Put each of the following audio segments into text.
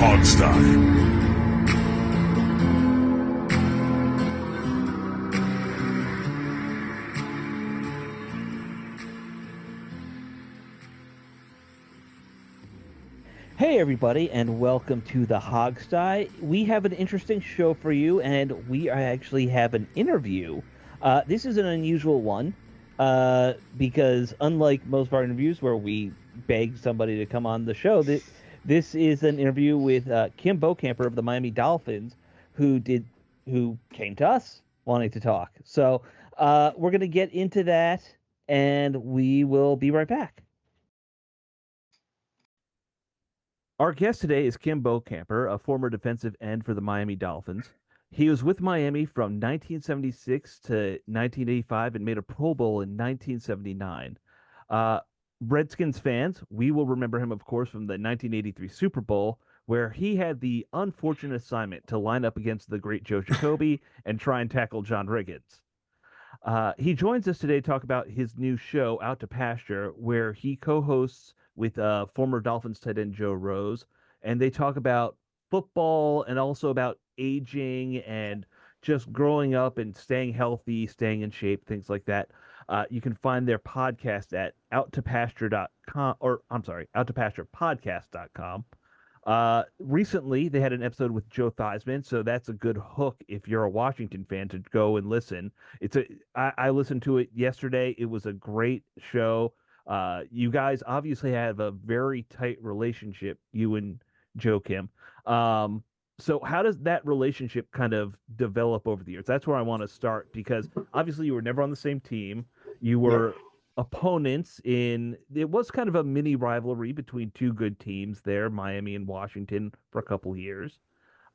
Hogstye. Hey, everybody, and welcome to the Hogstye. We have an interesting show for you, and we actually have an interview. This is an unusual one because, unlike most of our interviews where we beg somebody to come on the show, this is an interview with Kim Bokamper of the Miami Dolphins, who came to us wanting to talk. So we're going to get into that, and we will be right back. Our guest today is Kim Bokamper, a former defensive end for the Miami Dolphins. He was with Miami from 1976 to 1985 and made a Pro Bowl in 1979. Redskins fans, we will remember him, of course, from the 1983 Super Bowl, where he had the unfortunate assignment to line up against the great Joe Jacoby and try and tackle John Riggins. He joins us today to talk about his new show, Out to Pasture, where he co-hosts with former Dolphins tight end Joe Rose, and they talk about football and also about aging and just growing up and staying healthy, staying in shape, things like that. You can find their podcast at outtopasture.com, or I'm sorry, outtopasturepodcast.com. Recently, they had an episode with Joe Theismann, so that's a good hook if you're a Washington fan to go and listen. I listened to it yesterday. It was a great show. You guys obviously have a very tight relationship, you and Joe Kim. So how does that relationship kind of develop over the years? That's where I want to start because obviously you were never on the same team. You were opponents it was kind of a mini rivalry between two good teams there, Miami and Washington, for a couple years.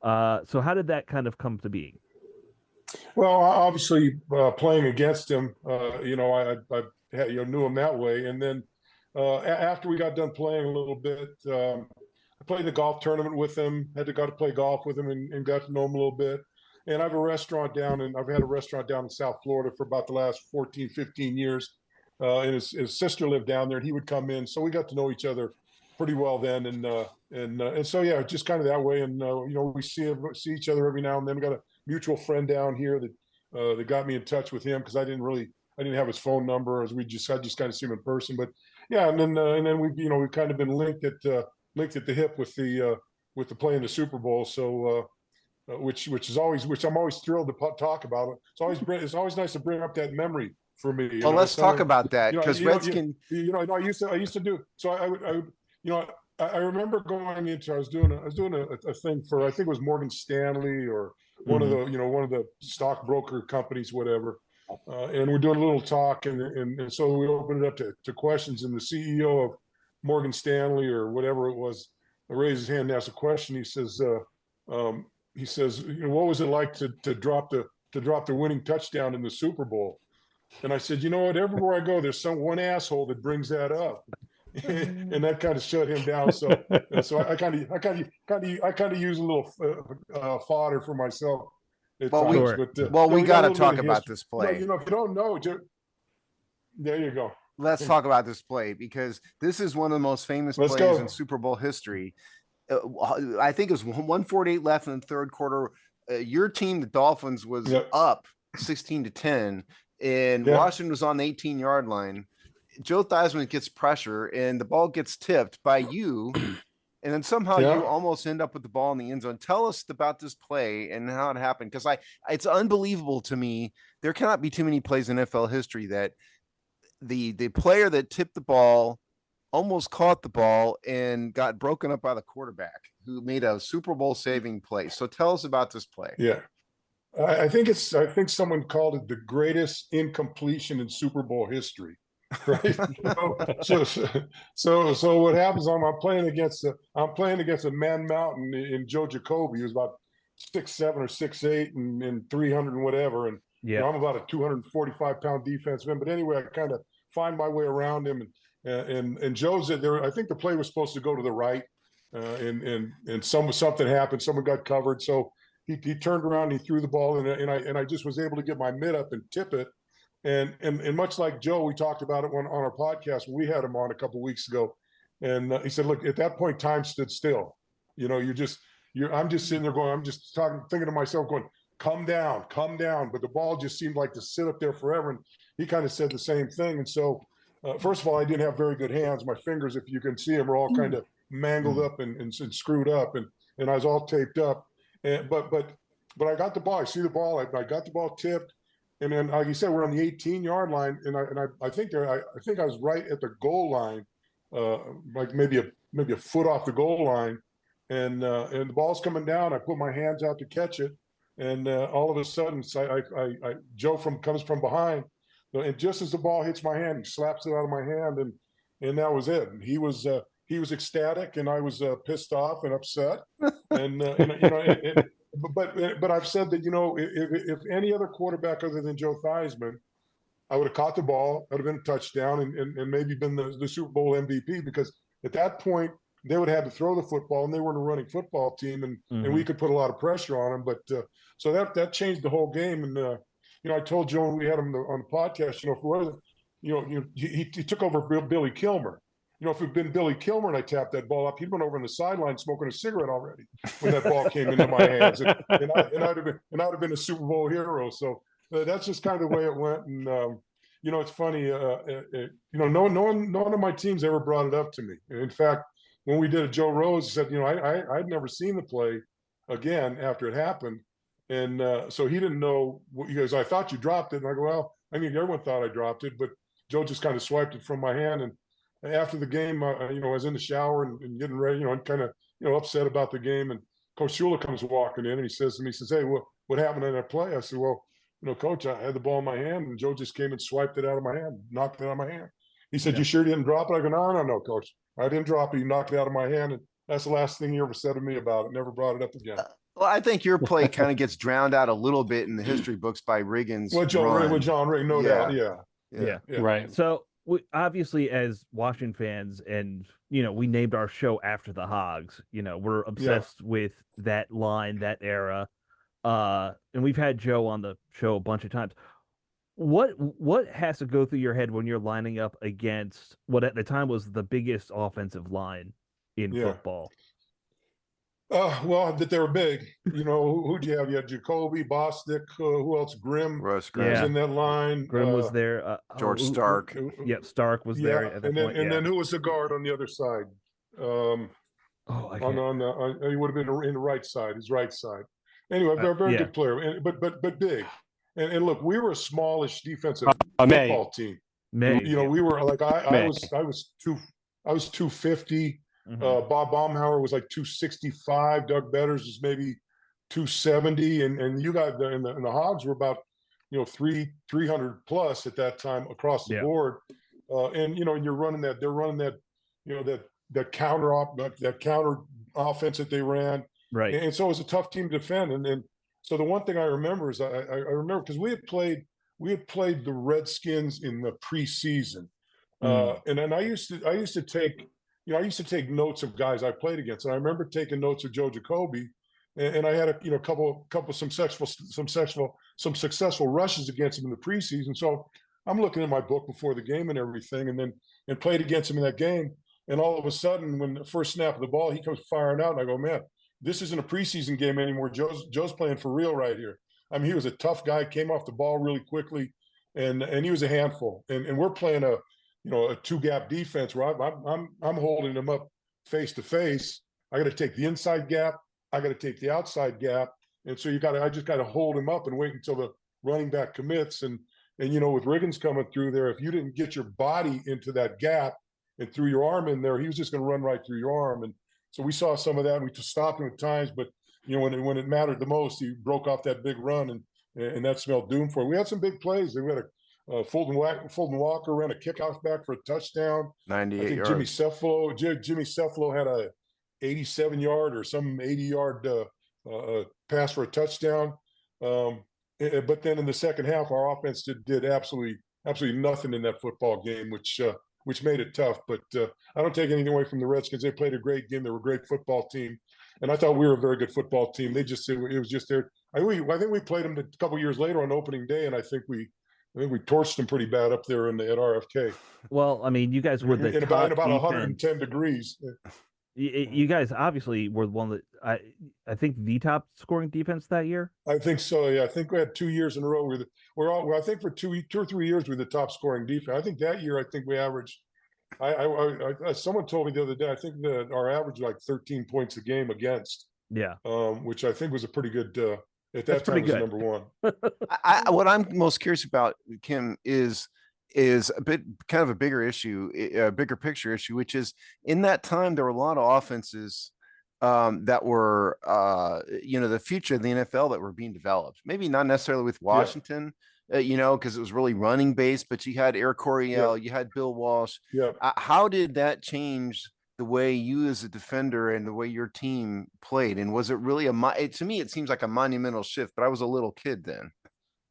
So how did that kind of come to being? Well, obviously, playing against him, I knew him that way. And then after we got done playing a little bit, I played the golf tournament with him. Got to play golf with him and got to know him a little bit. And I've had a restaurant down in South Florida for about the last 14, 15 years. And his sister lived down there, and he would come in. So we got to know each other pretty well then. And so, yeah, just kind of that way. And, we see each other every now and then. We got a mutual friend down here that got me in touch with him because I didn't have his phone number, as I just kind of see him in person. But yeah, and then we've kind of been linked at the hip with the play in the Super Bowl. So which I'm always thrilled to talk about it. It's always nice to bring up that memory for me. Well, let's talk about that because Redskin. I used to do so. I remember going into. I was doing a thing for, I think it was Morgan Stanley or one of the stockbroker companies, whatever. And we're doing a little talk, and so we opened it up to questions. And the CEO of Morgan Stanley or whatever it was raised his hand and asked a question. He says, what was it like to drop the winning touchdown in the Super Bowl? And I said, you know what? Everywhere I go, there's one asshole that brings that up, and that kind of shut him down. So I kind of use a little fodder for myself. We got to talk about this play. If you don't know, there you go. Let's talk about this play because this is one of the most famous plays in Super Bowl history. I think it was 148 left in the third quarter. Your team, the Dolphins, was up 16-10. And Washington was on the 18-yard line. Joe Theismann gets pressure, and the ball gets tipped by you, and then somehow you almost end up with the ball in the end zone. Tell us about this play and how it happened, because it's unbelievable to me. There cannot be too many plays in NFL history that the player that tipped the ball almost caught the ball and got broken up by the quarterback who made a Super Bowl saving play. So tell us about this play. Yeah. I think someone called it the greatest incompletion in Super Bowl history, right? So what happens? I'm playing against a man mountain in Joe Jacoby, who's about 6'7" or 6'8" and 300 and whatever, and I'm about a 245-pound defenseman. But anyway, I kind of find my way around him, and Joe's there. I think the play was supposed to go to the right, and something happened. Someone got covered, so. He turned around and he threw the ball, and I just was able to get my mitt up and tip it. And much like Joe, we talked about it on our podcast when we had him on a couple of weeks ago. And he said, look, at that point, time stood still. You know, I'm just sitting there going, I'm just thinking to myself going, come down. But the ball just seemed like to sit up there forever. And he kind of said the same thing. And so, first of all, I didn't have very good hands. My fingers, if you can see them, are all kind of mangled up and screwed up, and I was all taped up. But I got the ball. I see the ball. I got the ball tipped, and then, like you said, we're on the 18-yard line, and I think I was right at the goal line, like maybe a foot off the goal line, and the ball's coming down. I put my hands out to catch it, and all of a sudden, Joe comes from behind, and just as the ball hits my hand, he slaps it out of my hand, and that was it. And he was ecstatic, and I was pissed off and upset, and you know. But I've said that, you know, if any other quarterback other than Joe Theismann, I would have caught the ball, that would have been a touchdown, and maybe been the Super Bowl MVP, because at that point they would have had to throw the football, and they weren't a running football team, and we could put a lot of pressure on them. But so that changed the whole game. And you know, I told Joe when we had him on the podcast, you know, he took over Billy Kilmer. You know, if it'd been Billy Kilmer and I tapped that ball up, he'd been over on the sideline smoking a cigarette already when that ball came into my hands, and I'd have been a Super Bowl hero. So that's just kind of the way it went. And you know, it's funny. You know, no one of my teams ever brought it up to me. In fact, when we did it, Joe Rose said, you know, I'd never seen the play again after it happened, and so he didn't know. He goes, I thought you dropped it, and I go, well, I mean, everyone thought I dropped it, but Joe just kind of swiped it from my hand. And after the game, you know, I was in the shower and getting ready, you know, and kind of, you know, upset about the game. And Coach Shula comes walking in, and he says to me, he says, hey, what happened in that play? I said, well, you know, Coach, I had the ball in my hand, and Joe just came and swiped it out of my hand, knocked it out of my hand. He said, you sure didn't drop it? I go, no, Coach. I didn't drop it. He knocked it out of my hand. And that's the last thing he ever said to me about it. Never brought it up again. Well, I think your play kind of gets drowned out a little bit in the history books by Riggins. With John Ring, no doubt. Yeah. Right. So obviously, as Washington fans, and you know, we named our show after the Hogs. You know, we're obsessed with that line, that era, and we've had Joe on the show a bunch of times. What has to go through your head when you're lining up against what at the time was the biggest offensive line in football? Well, that they were big. You know, who'd you have? You had Jacoby, Bostic, who else? Grimm was in that line. Grimm was there. George Stark. Stark was there at that point. And then who was the guard on the other side? He would have been in the right side, his right side. Anyway, very good player, but big. And look, we were a smallish defensive football team. You know, we were like I was 250. Bob Baumhauer was like 265. Doug Betters was maybe 270, and you got and the Hogs were about, you know, 300 plus at that time across the board. And you know, and they're running that, you know, that counter offense that they ran. Right. And so it was a tough team to defend. And so the one thing I remember is I remember, because we had played the Redskins in the preseason, and then I used to take notes of guys I played against, and I remember taking notes of Joe Jacoby, and I had a couple some successful rushes against him in the preseason. So I'm looking at my book before the game and everything, and played against him in that game. And all of a sudden, when the first snap of the ball, he comes firing out, and I go, man, this isn't a preseason game anymore. Joe's playing for real right here. I mean, he was a tough guy, came off the ball really quickly, and he was a handful. And we're playing a two-gap defense where I'm holding him up face to face. I got to take the inside gap. I got to take the outside gap. And so I just got to hold him up and wait until the running back commits. And you know, with Riggins coming through there, if you didn't get your body into that gap and threw your arm in there, he was just going to run right through your arm. And so we saw some of that. We stopped him at times, but you know, when it mattered the most, he broke off that big run, and that smelled doom for him. We had some big plays. We had Fulton Walker ran a kickoff back for a touchdown. 98 yards. Jimmy Cephalo had a 87-yard or some 80-yard pass for a touchdown. But then in the second half, our offense did absolutely nothing in that football game, which made it tough. But I don't take anything away from the Redskins. They played a great game. They were a great football team, and I thought we were a very good football team. It was just there. I think we played them a couple years later on opening day, and I think we torched them pretty bad up there at RFK. Well, I mean, you guys were the in about 110 degrees. You guys obviously were one that I think the top scoring defense that year. I think so. Yeah, I think we had 2 years in a row. We're all. Well, I think for two or 3 years we're the top scoring defense. I think that year I think we averaged. Someone told me the other day. I think that our average was like 13 points a game against. Yeah, which I think was a pretty good. At That's that time, pretty was good. number one. What I'm most curious about, Kim, is a bit kind of a bigger issue, a bigger picture issue, which is in that time there were a lot of offenses that were the future of the NFL that were being developed. Maybe not necessarily with Washington, because it was really running based, but you had Air Coryell, you had Bill Walsh. Yeah. How did that change the way you as a defender and the way your team played? And was it really to me, it seems like a monumental shift, but I was a little kid then.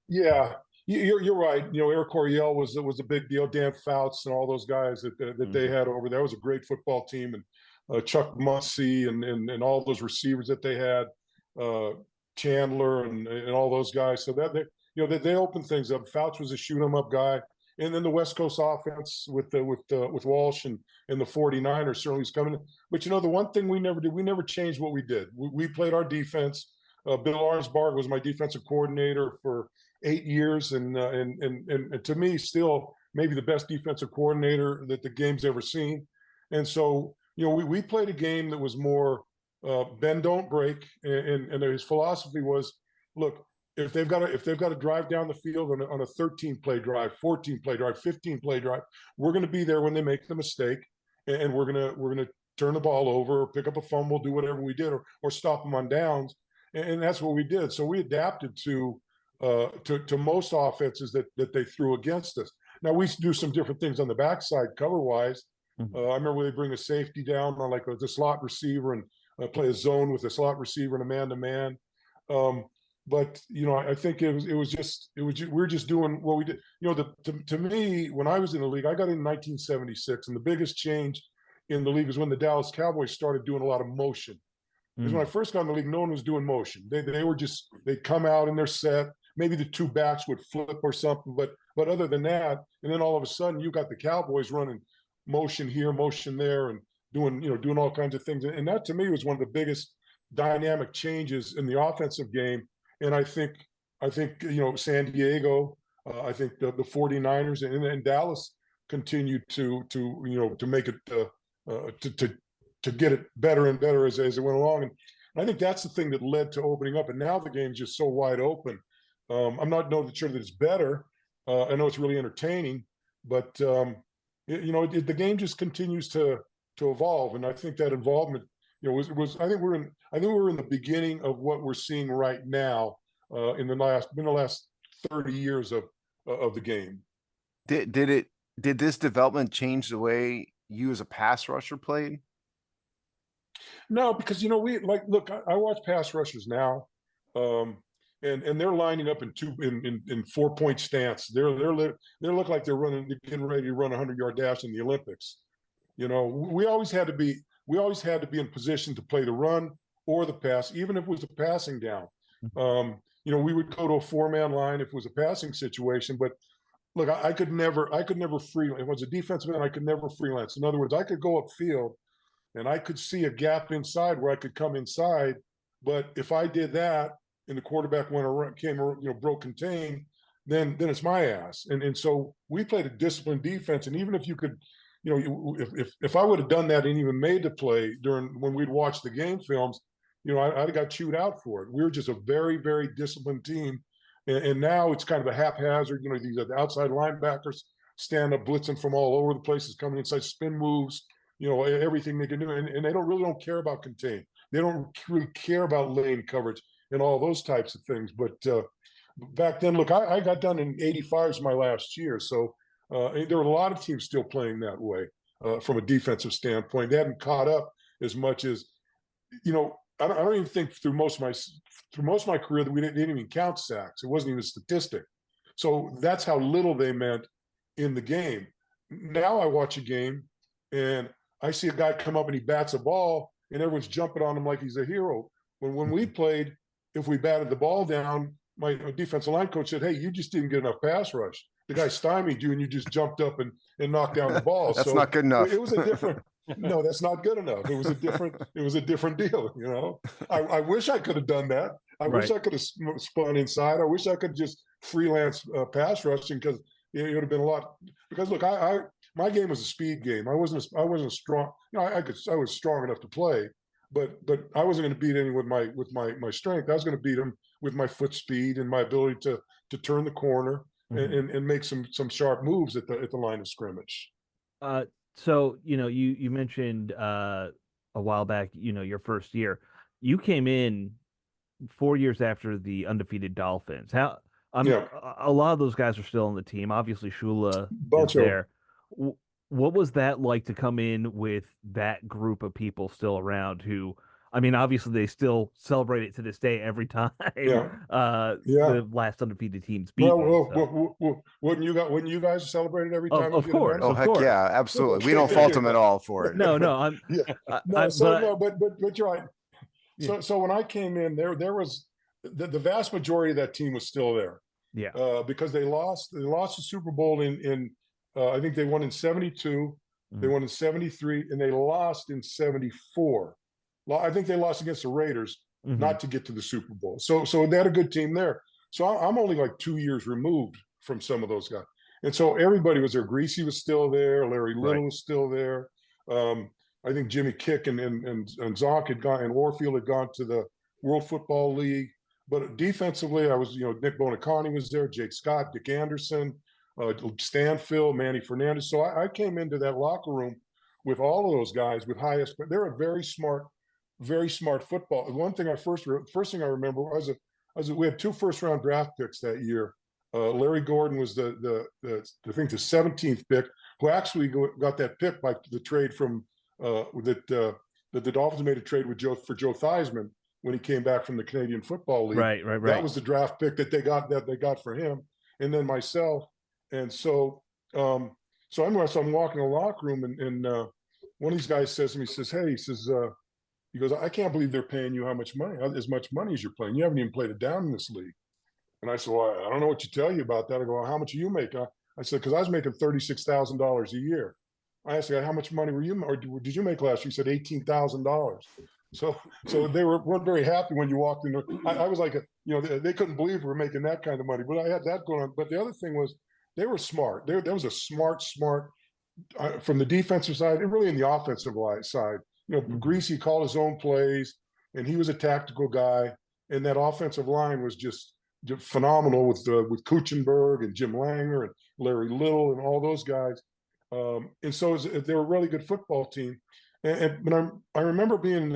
Yeah, you're right. Air Coryell was a big deal. Dan Fouts and all those guys that they had over there. It was a great football team, and Chuck Muncie and all those receivers that they had, Chandler and all those guys. So that they opened things up. Fouts was a shoot 'em up guy, and then the West Coast offense with Walsh and the 49ers certainly was coming. But the one thing we never did, we never changed what we did. We played our defense. Bill Arnsbarg was my defensive coordinator for 8 years, and to me, still maybe the best defensive coordinator that the game's ever seen. And so, we played a game that was more bend, don't break, and his philosophy was, look, if they've got to drive down the field on a 13-play drive, 14-play drive, 15-play drive, we're going to be there when they make the mistake, and we're gonna turn the ball over, or pick up a fumble, do whatever we did, or stop them on downs, and that's what we did. So we adapted to most offenses that they threw against us. Now we do some different things on the backside cover wise. I remember they bring a safety down on like the slot receiver and play a zone with a slot receiver and a man-to-man. But I think we're just doing what we did. To me, when I was in the league, I got in 1976, and the biggest change in the league was when the Dallas Cowboys started doing a lot of motion. Because when I first got in the league, no one was doing motion. They'd come out in their set. Maybe the two backs would flip or something, but other than that, and then all of a sudden you got the Cowboys running motion here, motion there, and doing all kinds of things. And that to me was one of the biggest dynamic changes in the offensive game. And I think San Diego, I think the 49ers and Dallas continued to make it to get it better and better as it went along. And I think that's the thing that led to opening up. And now the game's just so wide open. I'm not sure that it's better. I know it's really entertaining, but the game just continues to evolve. And I think that involvement, I think we're in the beginning of what we're seeing right now in the last 30 years of the game. Did this development change the way you as a pass rusher played? No, because look, I watch pass rushers now, and they're lining up in 4-point stance. They look like they're getting ready to run a 100-yard dash in the Olympics. We always had to be in position to play the run or the pass, even if it was a passing down. We would go to a 4-man line if it was a passing situation. But look, I could never freelance. If I was a defensive end, I could never freelance. In other words, I could go upfield and I could see a gap inside where I could come inside. But if I did that and the quarterback broke contain, then it's my ass. And so we played a disciplined defense. And even if you could, if I would have done that and even made the play when we'd watch the game films, I'd got chewed out for it. We were just a very, very disciplined team. And now it's kind of a haphazard, these outside linebackers stand up blitzing from all over the place, coming inside, spin moves, everything they can do. And they don't care about contain. They don't really care about lane coverage and all those types of things. But back then, look, I got done in 85 as my last year. So there were a lot of teams still playing that way from a defensive standpoint. They hadn't caught up as much as, I don't even think through most of my career that we didn't even count sacks. It wasn't even a statistic. So that's how little they meant in the game. Now I watch a game and I see a guy come up and he bats a ball and everyone's jumping on him like he's a hero. When we played, if we batted the ball down, my defensive line coach said, "Hey, you just didn't get enough pass rush. The guy stymied you and you just jumped up and knocked down the ball." That's not good enough. It was a different No, that's not good enough. It was a different deal. You know, I wish I could have done that. I wish I could have spun inside. I wish I could just freelance pass rushing, because it would have been a lot. Because look, my game was a speed game. I wasn't strong. You know, I was strong enough to play, but I wasn't going to beat anyone with my strength. I was going to beat them with my foot speed and my ability to turn the corner and make some sharp moves at the line of scrimmage. So you mentioned a while back, your first year, you came in 4 years after the undefeated Dolphins. A lot of those guys are still on the team. Obviously, Shula is there. What was that like to come in with that group of people still around who, I mean, obviously they still celebrate it to this day every time the last undefeated team's beat. Wouldn't you guys celebrate it every time? Of course. Oh, heck yeah, absolutely. We don't fault them at all for it. No, but you're right. So when I came in, there was the vast majority of that team was still there. Yeah. Because they lost the Super Bowl in I think they won in 72, they won in 73, and they lost in 74. I think they lost against the Raiders not to get to the Super Bowl. So they had a good team there. So I'm only like 2 years removed from some of those guys. And so everybody was there. Greasy was still there. Larry Little was still there. I think Jimmy Kick and Zonk had gone, and Warfield had gone to the World Football League. But defensively, I was, Nick Bonacani was there, Jake Scott, Dick Anderson, Stanfield, Manny Fernandez. So I came into that locker room with all of those guys with highest. They're a very smart football. One thing first thing I remember was we had 2 first-round draft picks that year. Larry Gordon was the 17th pick, who actually got that pick by the trade from that the Dolphins made a trade with Joe Theismann when he came back from the Canadian Football League. Right. That was the draft pick that they got for him, and then myself. And so I'm walking in the locker room, and one of these guys says to me, he goes, I can't believe they're paying you as much money as you're playing. You haven't even played it down in this league. And I said, well, I don't know what to tell you about that. I go, well, how much do you make? I said, because I was making $36,000 a year. I asked the guy, how much money did you make last year? He said $18,000. So they weren't very happy when you walked in. I was like, they couldn't believe we were making that kind of money. But I had that going on. But the other thing was, they were smart. There was a smart from the defensive side and really in the offensive side. Greasy called his own plays, and he was a tactical guy. And that offensive line was just phenomenal with Kuchenberg and Jim Langer and Larry Little and all those guys. And so they were a really good football team. But I remember being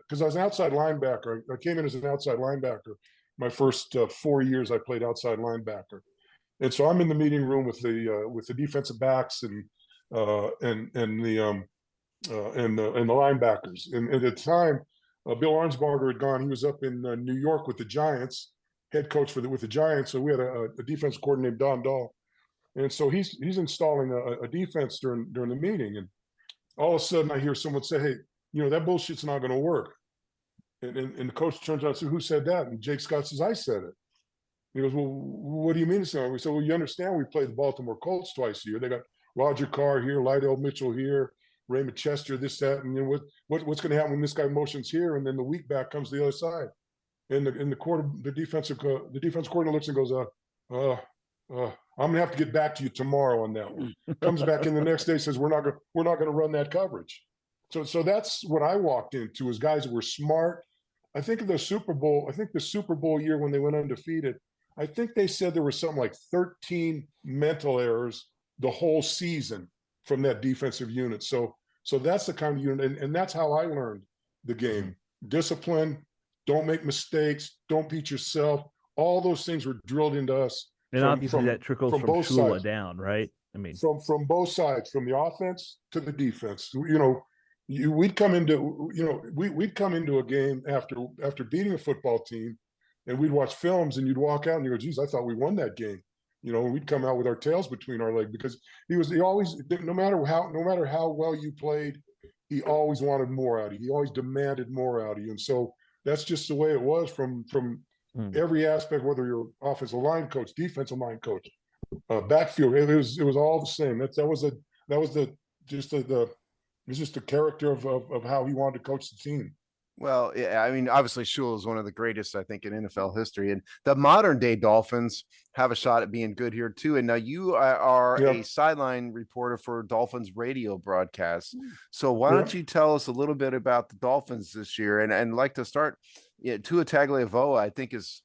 because I was an outside linebacker. I came in as an outside linebacker. My first 4 years, I played outside linebacker. And so I'm in the meeting room with the defensive backs and the linebackers. And at the time, Bill Arnsbarger had gone. He was up in New York with the Giants, head coach with the Giants. So we had a defense coordinator named Don Dahl, and so he's installing a defense during the meeting. And all of a sudden, I hear someone say, "Hey, that bullshit's not going to work." And the coach turns around and says, "Who said that?" And Jake Scott says, "I said it." He goes, "Well, what do you mean?" We said, "Well, you understand we play the Baltimore Colts twice a year. They got Roger Carr here, Lydell Mitchell here, Raymond Chester, this, that, and what's going to happen when this guy motions here, and then the weak back comes to the other side." And the defense coordinator looks and goes, "I'm going to have to get back to you tomorrow on that one." Comes back in the next day, says, "We're not going to run that coverage." So that's what I walked into, as guys that were smart. I think the Super Bowl year when they went undefeated, I think they said there was something like 13 mental errors the whole season from that defensive unit. So that's the kind of unit, and that's how I learned the game. Discipline, don't make mistakes, don't beat yourself. All those things were drilled into us. And obviously that trickles from Shula down, right? I mean, from both sides, from the offense to the defense. We'd come into a game after beating a football team, and we'd watch films, and you'd walk out and you go, "Geez, I thought we won that game." We'd come out with our tails between our legs, because he always, no matter how well you played, he always wanted more out of you. He always demanded more out of you. And so that's just the way it was from every aspect, whether you're offensive line coach, defensive line coach, backfield. It was all the same. That was It's just the character of how he wanted to coach the team. Well, yeah, I mean, obviously, Shula is one of the greatest, I think, in NFL history, and the modern day Dolphins have a shot at being good here too. And now you are a sideline reporter for Dolphins radio broadcasts. So why don't you tell us a little bit about the Dolphins this year? And like to start, Tua Tagovailoa, I think is,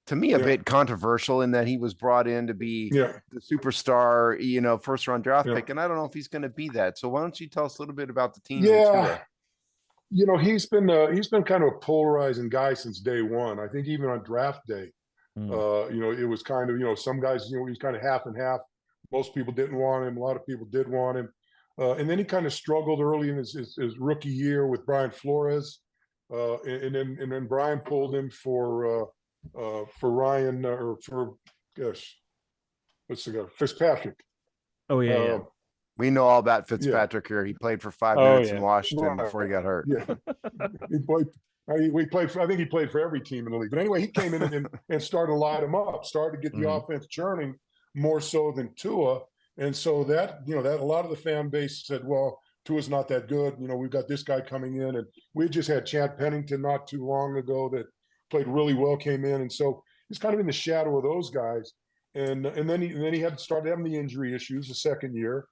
to me, a bit controversial in that he was brought in to be the superstar, first round draft pick, and I don't know if he's going to be that. So why don't you tell us a little bit about the team? Yeah. He's been kind of a polarizing guy since day one. I think even on draft day, it was kind of, some guys, he was kind of half and half. Most people didn't want him. A lot of people did want him. And then he kind of struggled early in his rookie year with Brian Flores. And then Brian pulled him for Ryan Fitzpatrick. Oh, yeah. We know all about Fitzpatrick here. He played for 5 minutes in Washington before he got hurt. Yeah, I think he played for every team in the league. But anyway, he came in and started to light him up, started to get the offense churning more so than Tua. And so that a lot of the fan base said, well, Tua's not that good. We've got this guy coming in. And we just had Chad Pennington not too long ago that played really well, came in. And so he's kind of in the shadow of those guys. And then he had started having the injury issues the second year.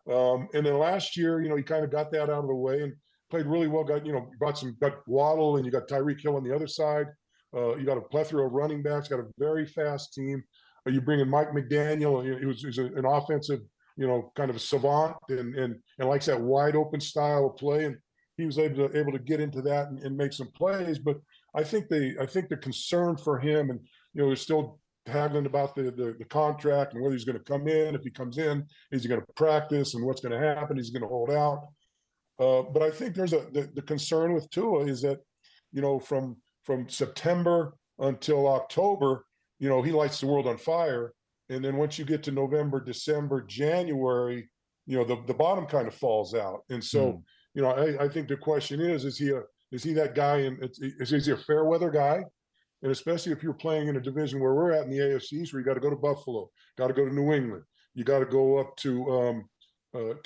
And then last year, he kind of got that out of the way and played really well. Got Waddle, and you got Tyreek Hill on the other side. You got a plethora of running backs. Got a very fast team. You bring in Mike McDaniel. He's an offensive, kind of a savant and likes that wide open style of play. And he was able to get into that and make some plays. But I think the concern for him, and there's still haggling about the contract and whether he's going to come in. If he comes in, is he going to practice, and what's going to happen? He's going to hold out. But I think there's the concern with Tua is that, from September until October, he lights the world on fire. And then once you get to November, December, January, the bottom kind of falls out. And so, I think the question is he that guy? And is he a fair weather guy? And especially if you're playing in a division where we're at in the AFC East, where you got to go to Buffalo, got to go to New England, you got to go up to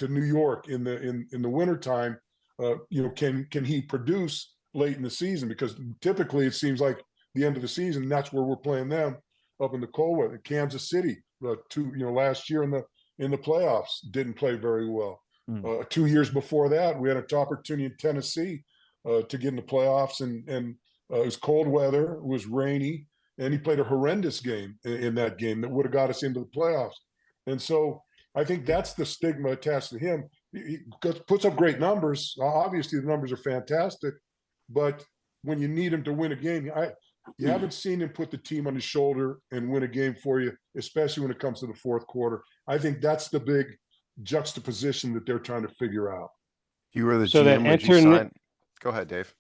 New York in the wintertime. Can he produce late in the season? Because typically it seems like the end of the season, that's where we're playing them, up in the cold weather. Kansas City, last year in the playoffs, didn't play very well. 2 years before that, we had an opportunity in Tennessee to get in the playoffs, and it was cold weather, it was rainy, and he played a horrendous game in that game that would have got us into the playoffs. And so I think that's the stigma attached to him. He puts up great numbers. Obviously, the numbers are fantastic, but when you need him to win a game, you haven't seen him put the team on his shoulder and win a game for you, especially when it comes to the fourth quarter. I think that's the big juxtaposition that they're trying to figure out. You were the GM. Would you sign? Go ahead, Dave.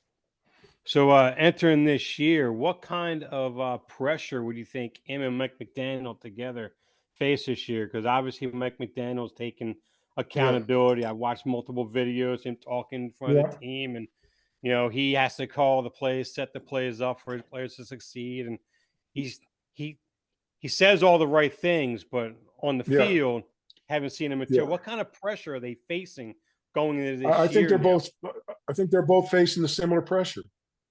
So entering this year, what kind of pressure would you think him and Mike McDaniel together face this year? Because obviously Mike McDaniel's taking accountability. I watched multiple videos, him talking in front of the team, and he has to call the plays, set the plays up for his players to succeed. And he says all the right things, but on the field, haven't seen him material. What kind of pressure are they facing going into this year? I think they're both facing the similar pressure,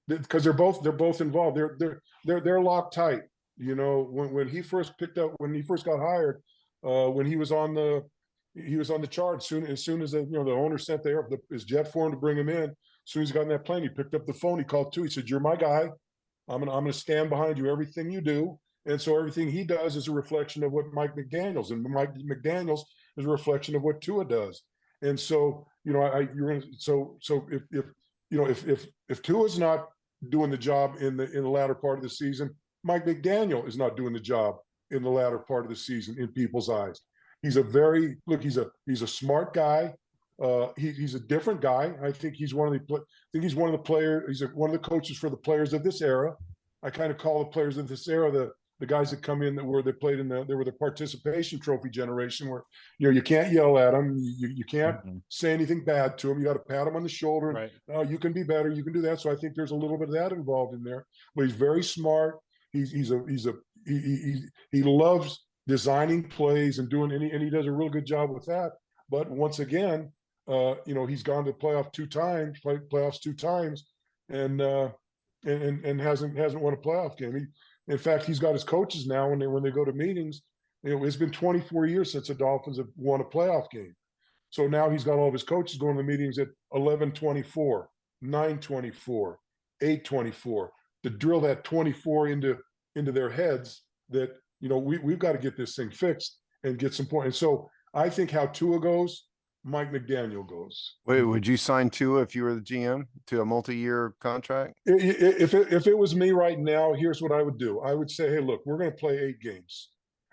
because they're both involved. They're locked tight. When he first got hired, when he was on the chart, as soon as the owner sent his jet for him to bring him in. As soon as he got in that plane, he picked up the phone. He called Tua. He said, "You're my guy. I'm gonna stand behind you, everything you do." And so everything he does is a reflection of what Mike McDaniel's, and Mike McDaniel's is a reflection of what Tua does. And so if Tua's not doing the job in the latter part of the season, Mike McDaniel is not doing the job in the latter part of the season in people's eyes. He's a smart guy. He's a different guy. I think he's one of the players. He's one of the coaches for the players of this era. I kind of call the players of this era the guys that come in they were the participation trophy generation, where you can't yell at them, you can't say anything bad to them. You got to pat them on the shoulder. And, oh, you can be better. You can do that. So I think there's a little bit of that involved in there. But he's very smart. He loves designing plays and he does a real good job with that. But once again, he's gone to playoffs two times, and hasn't won a playoff game. In fact, he's got his coaches now when they go to meetings. It's been 24 years since the Dolphins have won a playoff game. So now he's got all of his coaches going to meetings at 11:24, 9:24, 8:24 to drill that 24 into their heads that we've got to get this thing fixed and get some points. And so I think how Tua goes, Mike McDaniel goes. Wait, would you sign Tua if you were the GM to a multi-year contract? If it was me right now, here's what I would do. I would say, hey, look, we're going to play 8 games.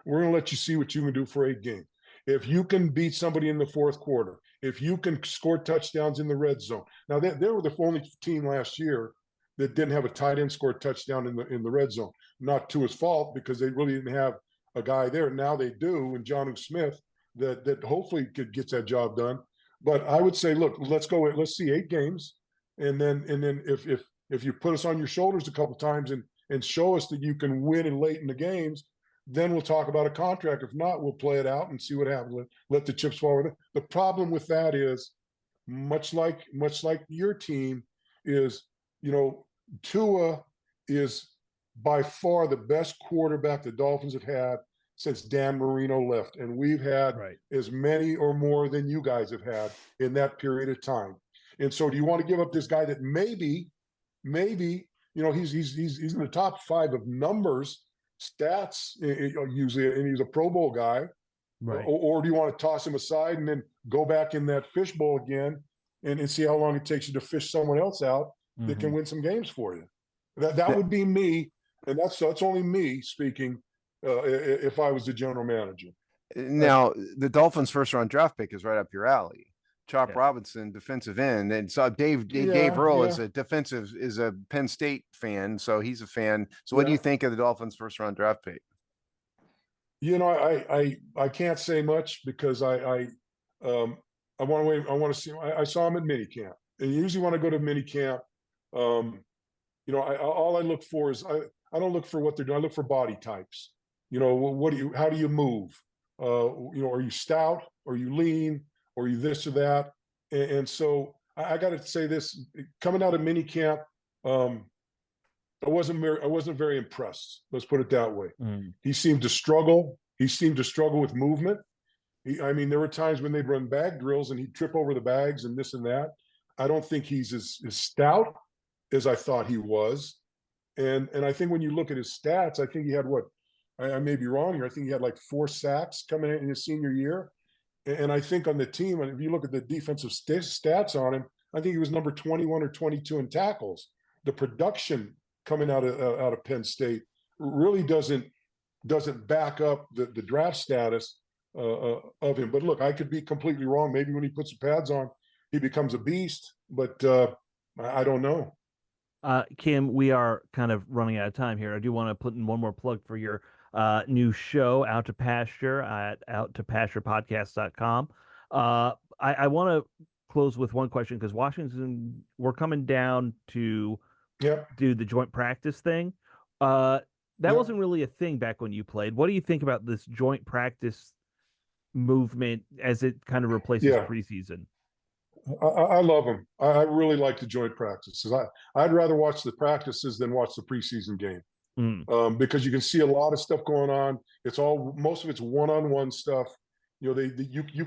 We're going to let you see what you can do for 8 games. If you can beat somebody in the fourth quarter, if you can score touchdowns in the red zone. Now, they were the only team last year that didn't have a tight end score a touchdown in the red zone. Not Tua's fault, because they really didn't have a guy there. Now they do, and Jonnu Smith, that hopefully gets that job done. But I would say, look, let's see 8 games, and then if you put us on your shoulders a couple times and show us that you can win and late in the games, then we'll talk about a contract. If not, we'll play it out and see what happens. Let the chips fall with it. The problem with that is, much like your team is, Tua is by far the best quarterback the Dolphins have had since Dan Marino left. And we've had as many or more than you guys have had in that period of time. And so do you want to give up this guy that maybe, he's in the top 5 of numbers, stats usually, and he's a Pro Bowl guy, or do you want to toss him aside and then go back in that fishbowl again and see how long it takes you to fish someone else out that can win some games for you? That would be me, and that's only me speaking. If I was the general manager. Now, the Dolphins' first-round draft pick is right up your alley. Chop Robinson, defensive end, and so Dave Earl is a Penn State fan, so he's a fan. So, what do you think of the Dolphins' first-round draft pick? I can't say much because I want to wait. I want to see. I saw him at minicamp, and usually when I go to minicamp, all I look for is I don't look for what they're doing. I look for body types. How do you move? Are you stout? Are you lean? Are you this or that? And so I got to say this, coming out of minicamp, I wasn't very impressed. Let's put it that way. He seemed to struggle. He seemed to struggle with movement. There were times when they'd run bag drills and he'd trip over the bags and this and that. I don't think he's as stout as I thought he was. And I think when you look at his stats, I think he had I may be wrong here. I think he had like 4 sacks coming in his senior year. And I think on the team, and if you look at the defensive stats on him, I think he was number 21 or 22 in tackles. The production coming out of Penn State really doesn't back up the draft status of him. But look, I could be completely wrong. Maybe when he puts the pads on, he becomes a beast. But I don't know. Kim, we are kind of running out of time here. I do want to put in one more plug for your new show, Out to Pasture, at outtopasturepodcast.com. I want to close with one question, because Washington, we're coming down to do the joint practice thing. That wasn't really a thing back when you played. What do you think about this joint practice movement as it kind of replaces preseason? I love them. I really like the joint practices. I'd rather watch the practices than watch the preseason game, because you can see a lot of stuff going on. Most of it's one-on-one stuff. You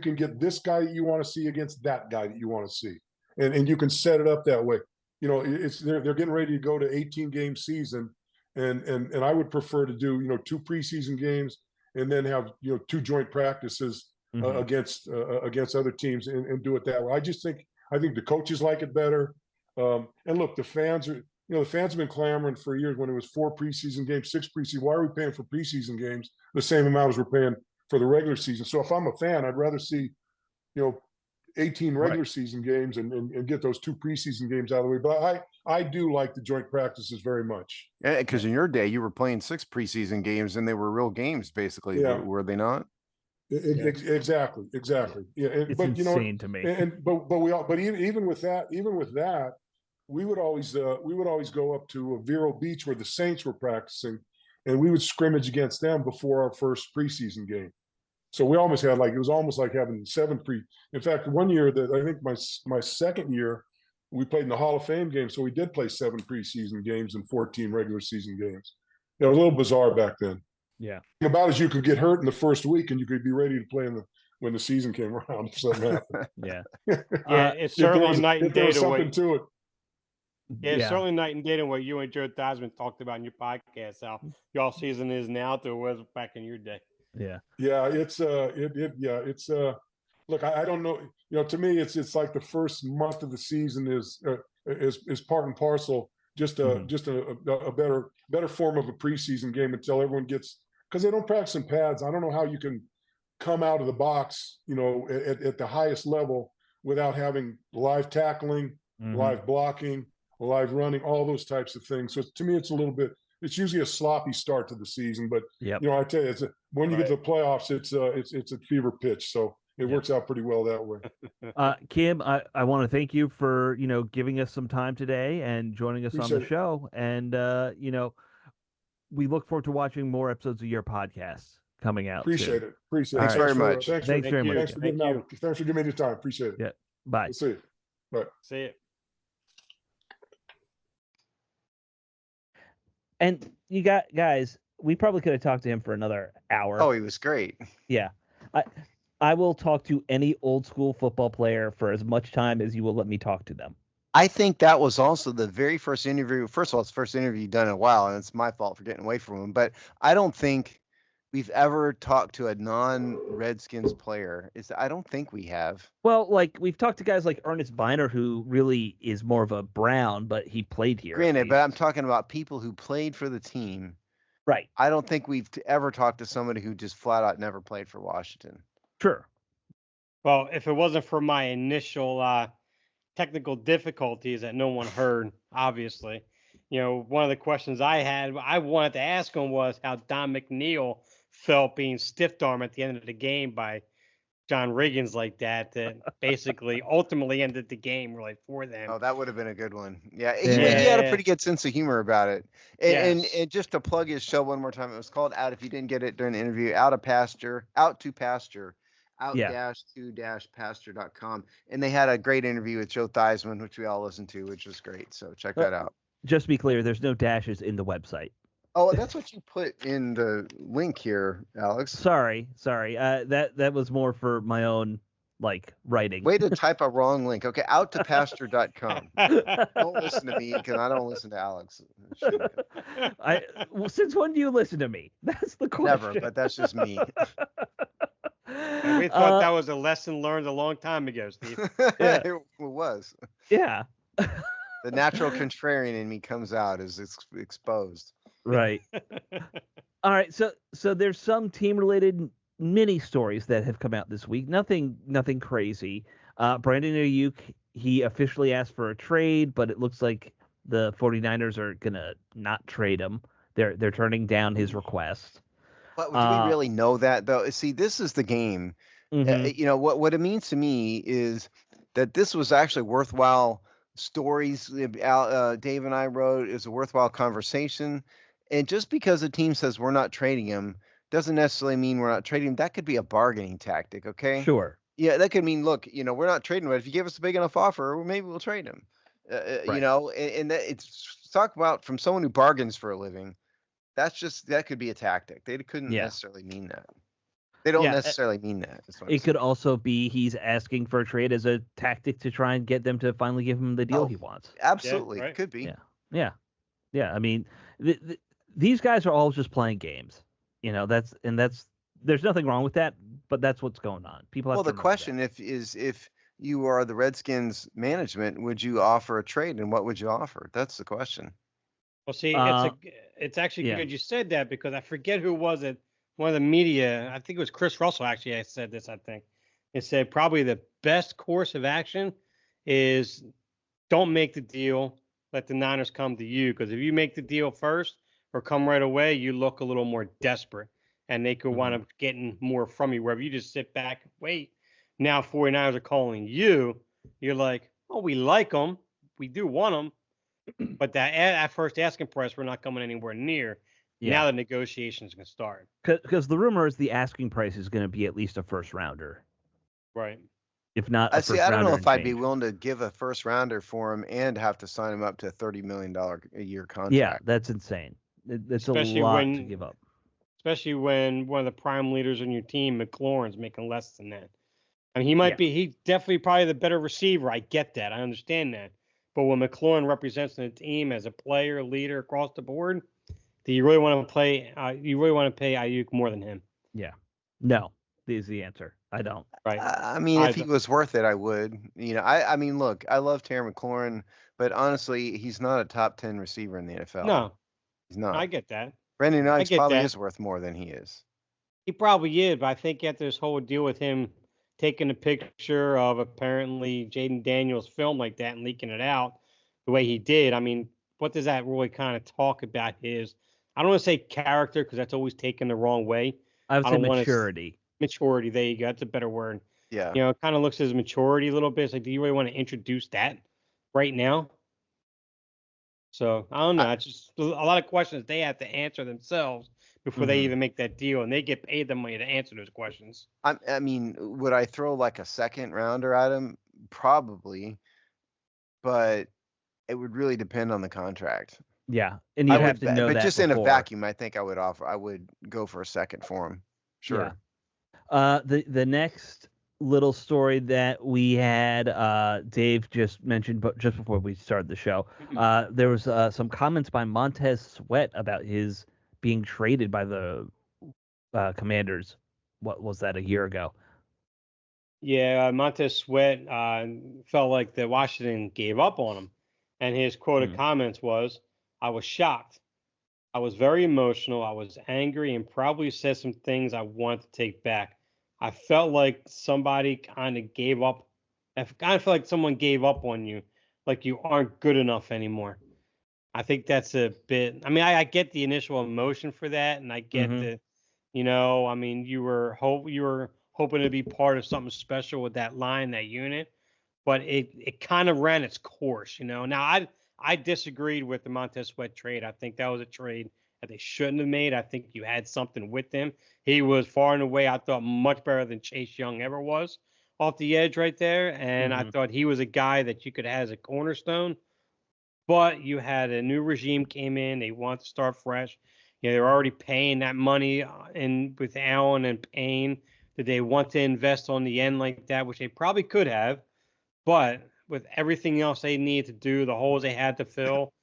can get this guy that you want to see against that guy that you want to see, and you can set it up that way. They're getting ready to go to 18-game season, and I would prefer to do 2 preseason games and then have 2 joint practices against other teams and do it that way. I think the coaches like it better. And look, the fans have been clamoring for years when it was 4 preseason games, 6 preseason. Why are we paying for preseason games the same amount as we're paying for the regular season? So if I'm a fan, I'd rather see 18 regular season games and get those 2 preseason games out of the way. But I do like the joint practices very much. Yeah, because in your day you were playing 6 preseason games and they were real games basically. Were they not? Exactly. Yeah, it's insane to me. But even with that, we would always go up to Vero Beach where the Saints were practicing, and we would scrimmage against them before our first preseason game. So we almost had it was almost like having 7 pre. In fact, one year that I think my second year, we played in the Hall of Fame game. So we did play 7 preseason games and 14 regular season games. It was a little bizarre back then. Yeah. About as you could get hurt in the first week and you could be ready to play when the season came around if something happened. Yeah. Yeah, it's certainly night and day to something to it. Yeah, it's certainly night and day to what you and Joe Theismann talked about in your podcast, how y'all season is now to was back in your day. Yeah. Yeah, it's look, I don't know, to me it's like the first month of the season is part and parcel, just a better form of a preseason game until everyone gets, because they don't practice in pads. I don't know how you can come out of the box, at the highest level without having live tackling, live blocking, live running, all those types of things. So to me, it's usually a sloppy start to the season, but I tell you, when you get to the playoffs, it's a fever pitch. So it works out pretty well that way. Kim, I want to thank you for, giving us some time today and joining us on the show. And, we look forward to watching more episodes of your podcast coming out. Appreciate it. Thanks very much. Thanks very much. Thanks for giving me the time. Appreciate it. Yeah. Bye. We'll see you. Bye. See you. And you guys, we probably could have talked to him for another hour. Oh, he was great. Yeah. I will talk to any old school football player for as much time as you will let me talk to them. I think that was also the very first interview. First of all, it's the first interview you've done in a while, and it's my fault for getting away from him. But I don't think we've ever talked to a non-Redskins player. I don't think we have. Well, we've talked to guys like Ernest Biner, who really is more of a Brown, but he played here. Granted, but I'm talking about people who played for the team. Right. I don't think we've ever talked to somebody who just flat out never played for Washington. Sure. Well, if it wasn't for my initial technical difficulties that no one heard, obviously, one of the questions I wanted to ask him was how Don McNeil felt being stiff-armed at the end of the game by John Riggins like that basically ultimately ended the game really for them. Oh, that would have been a good one. Yeah, he had a pretty good sense of humor about it. And just to plug his show one more time, it was called Out, if you didn't get it during the interview, Out to Pasture, out-to-pasture.com. And they had a great interview with Joe Theismann, which we all listened to, which was great. So check that out. Just to be clear, there's no dashes in the website. Oh, that's what you put in the link here, Alex. Sorry. That was more for my own writing. Way to type a wrong link. Okay, out-to-pasture.com. Don't listen to me because I don't listen to Alex. Since when do you listen to me? That's the question. Never, but that's just me. And we thought that was a lesson learned a long time ago, Steve. Yeah. It was. Yeah. The natural contrarian in me comes out as it's exposed. Right. All right. So there's some team-related mini stories that have come out this week. Nothing crazy. Brandon Ayuk, he officially asked for a trade, but it looks like the 49ers are gonna not trade him. They're turning down his request. But do we really know that, though? See, this is the game. What it means to me is that this was actually worthwhile stories. Dave and I wrote is a worthwhile conversation. And just because a team says we're not trading him doesn't necessarily mean we're not trading him. That could be a bargaining tactic, okay? Sure. Yeah, that could mean, look, we're not trading him, but if you give us a big enough offer, maybe we'll trade him. Right. And it's talk about from someone who bargains for a living. That could be a tactic. They couldn't necessarily mean that. They don't necessarily mean that. It could also be he's asking for a trade as a tactic to try and get them to finally give him the deal he wants. Absolutely. Yeah, right. It could be. Yeah. I mean, these guys are all just playing games. There's nothing wrong with that, but that's what's going on. People have the question if you are the Redskins management, would you offer a trade, and what would you offer? That's the question. Well, see, it's actually good you said that, because I forget who was it. One of the media, I think it was Chris Russell, actually, said this, I think. It said probably the best course of action is don't make the deal, let the Niners come to you, because if you make the deal first or come right away, you look a little more desperate, and they could wind up getting more from you. Wherever you just sit back, wait, now 49ers are calling you, you're like, oh, we like them, we do want them, but that at first asking price, we're not coming anywhere near. Now the negotiations can start. Because the rumor is the asking price is going to be at least a first rounder. Right. If not a first rounder. I don't know if I'd be willing to give a first rounder for him and have to sign him up to a $30 million a year contract. Yeah, that's insane. It's especially a lot to give up. Especially when one of the prime leaders on your team, McLaurin's making less than that. I mean, he's definitely probably the better receiver. I get that. I understand that. But when McLaurin represents the team as a player, leader across the board, do you really want to play? You really want to pay Ayuk more than him? Yeah. No, is the answer. I don't. Right. I mean, if he was worth it, I would. I mean, look, I love Terry McLaurin, but honestly, he's not a top 10 receiver in the NFL. No, he's not. I get that. Brandon Knights probably is worth more than he is. He probably is, but I think after this whole deal with him taking a picture of apparently Jaden Daniels' film like that and leaking it out the way he did, I mean, what does that really kind of talk about his, I don't want to say character because that's always taken the wrong way. I would say maturity. Maturity, there you go. That's a better word. Yeah. It kind of looks at his maturity a little bit. It's like, do you really want to introduce that right now? So, I don't know. It's just a lot of questions they have to answer themselves before they even make that deal, and they get paid the money to answer those questions. I mean, would I throw like a second rounder at him? Probably, but it would really depend on the contract. Yeah, and you have to know that. But just in a vacuum, I think I would go for a second for him. Sure. Yeah. The next little story that we had, Dave just mentioned, but just before we started the show, there was some comments by Montez Sweat about his being traded by the Commanders. What was that, a year ago? Yeah, Montez Sweat felt like the Washington gave up on him, and his quoted comments was, "I was shocked. I was very emotional. I was angry and probably said some things I wanted to take back. I felt like somebody kind of gave up. I kind of felt like someone gave up on you, like you aren't good enough anymore." I think that's a bit. I mean, I get the initial emotion for that, and I get the, I mean, you were hoping to be part of something special with that line, that unit, but it kind of ran its course. Now I disagreed with the Montez Sweat trade. I think that was a trade that they shouldn't have made. I think you had something with him. He was far and away, I thought, much better than Chase Young ever was off the edge right there, and I thought he was a guy that you could have as a cornerstone. But you had a new regime came in. They want to start fresh. They're already paying that money with Allen and Payne. Did they want to invest on the end like that, which they probably could have? But with everything else they needed to do, the holes they had to fill,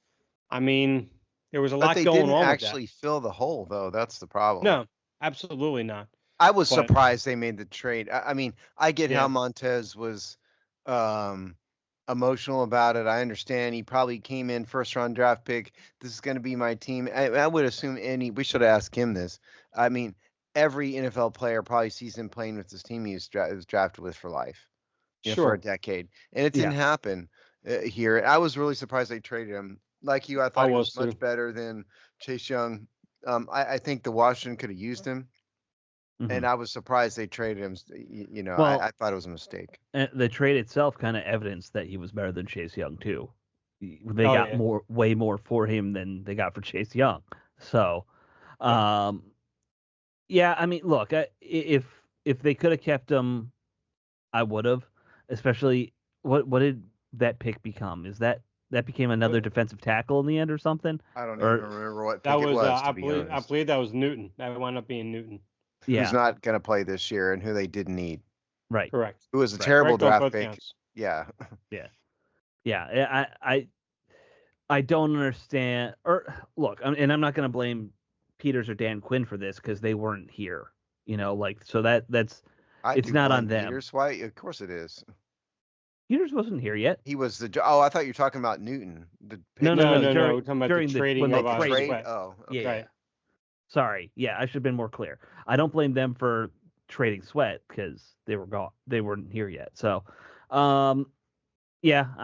I mean, there was a lot going on with that. But they didn't actually fill the hole, though. That's the problem. No, absolutely not. I was surprised they made the trade. I mean, I get how Montez was emotional about it. I understand he probably came in first round draft pick. This is going to be my team. I would assume we should have asked him this. I mean, every NFL player probably sees him playing with this team he was drafted with for life, for a decade. And it didn't happen here. I was really surprised they traded him. Like you, I thought he was much better than Chase Young. I think the Washington could have used him. And I was surprised they traded him. I thought it was a mistake. And the trade itself kind of evidenced that he was better than Chase Young too. They got way more for him than they got for Chase Young. So, I mean, look, if they could have kept him, I would have. Especially, what did that pick become? Is that became another defensive tackle in the end or something? I don't even remember what pick it was. I believe that was Newton. That wound up being Newton. Yeah. Who's not going to play this year and who they didn't need. Right. Correct. Who was a terrible draft pick. Counts. Yeah. Yeah. I don't understand. Or look, and I'm not going to blame Peters or Dan Quinn for this because they weren't here. So that's it's not on them. Peters, why? Of course it is. Peters wasn't here yet. He was I thought you were talking about Newton. No. We're talking about the trading of trade. Oh, okay. Yeah. Sorry. Yeah, I should have been more clear. I don't blame them for trading Sweat because they were gone. They weren't here yet. So, I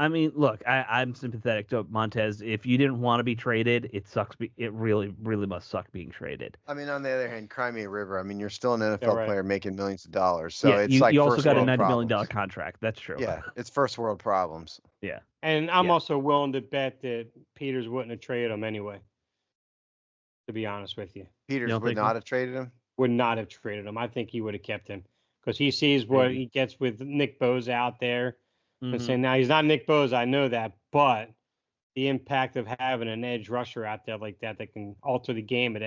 mean, look, I'm sympathetic to Montez. If you didn't want to be traded, it sucks. It really, really must suck being traded. I mean, on the other hand, cry me a river. I mean, you're still an NFL player making millions of dollars. So it's you also got a $90 million contract. That's true. Yeah, it's first world problems. Yeah. And I'm also willing to bet that Peters wouldn't have traded him anyway. To be honest with you, Peters would not have traded him. Would not have traded him. I think he would have kept him because he sees what he gets with Nick Bosa out there. And saying now he's not Nick Bosa, I know that, but the impact of having an edge rusher out there like that can alter the game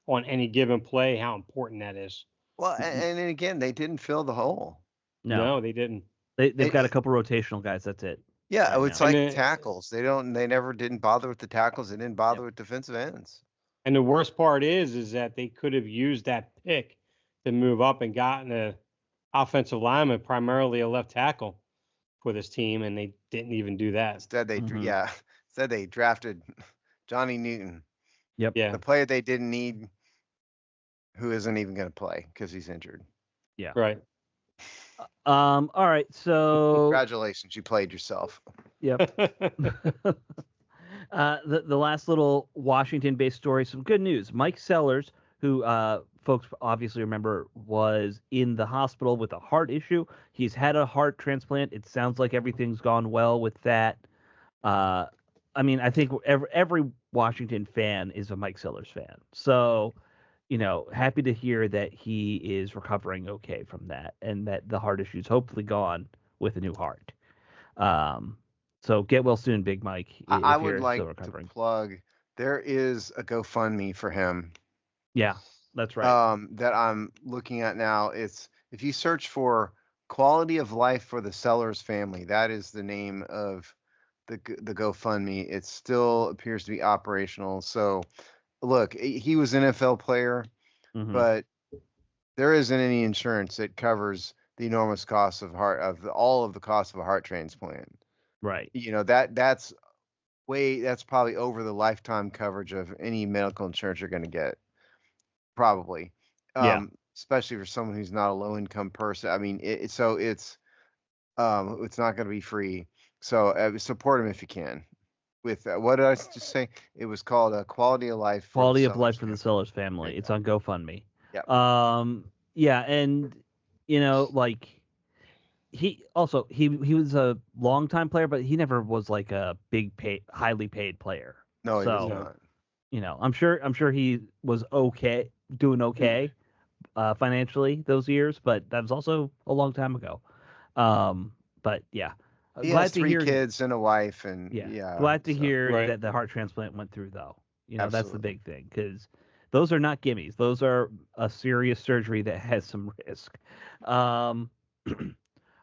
on any given play, how important that is. Well, and again, they didn't fill the hole. No, they didn't. They've got a couple rotational guys. That's it. Yeah, it's like tackles. They never didn't bother with the tackles. They didn't bother with defensive ends. And the worst part is that they could have used that pick to move up and gotten an offensive lineman, primarily a left tackle, for this team, and they didn't even do that. Instead, they drafted Johnny Newton. Yep. Yeah. The player they didn't need, who isn't even going to play because he's injured. Yeah. Right. All right. So congratulations, you played yourself. Yep. The last little Washington-based story, some good news. Mike Sellers, who folks obviously remember was in the hospital with a heart issue. He's had a heart transplant. It sounds like everything's gone well with that. I mean, I think every Washington fan is a Mike Sellers fan. So, happy to hear that he is recovering okay from that and that the heart issue's hopefully gone with a new heart. So get well soon, Big Mike. I would like to plug, there is a GoFundMe for him. Yeah, that's right. That I'm looking at now. It's, if you search for Quality of Life for the Sellers Family, that is the name of the GoFundMe. It still appears to be operational. So look, he was an NFL player, but there isn't any insurance that covers the enormous cost of all of the cost of a heart transplant. Right. That's probably over the lifetime coverage of any medical insurance you're going to get. Probably. Especially for someone who's not a low income person. I mean, it's not going to be free. So support him if you can. With what did I just say? It was called Quality of Life. Quality of Life for the Sellers Family. It's on GoFundMe. Yeah. Yeah, and like he was a longtime player, but he never was like a highly paid player. No, he was not. I'm sure he was doing okay financially those years, but that was also a long time ago. But yeah. He has 3 kids and a wife, and glad to hear that the heart transplant went through, though. That's the big thing, because those are not gimmies. Those are a serious surgery that has some risk. All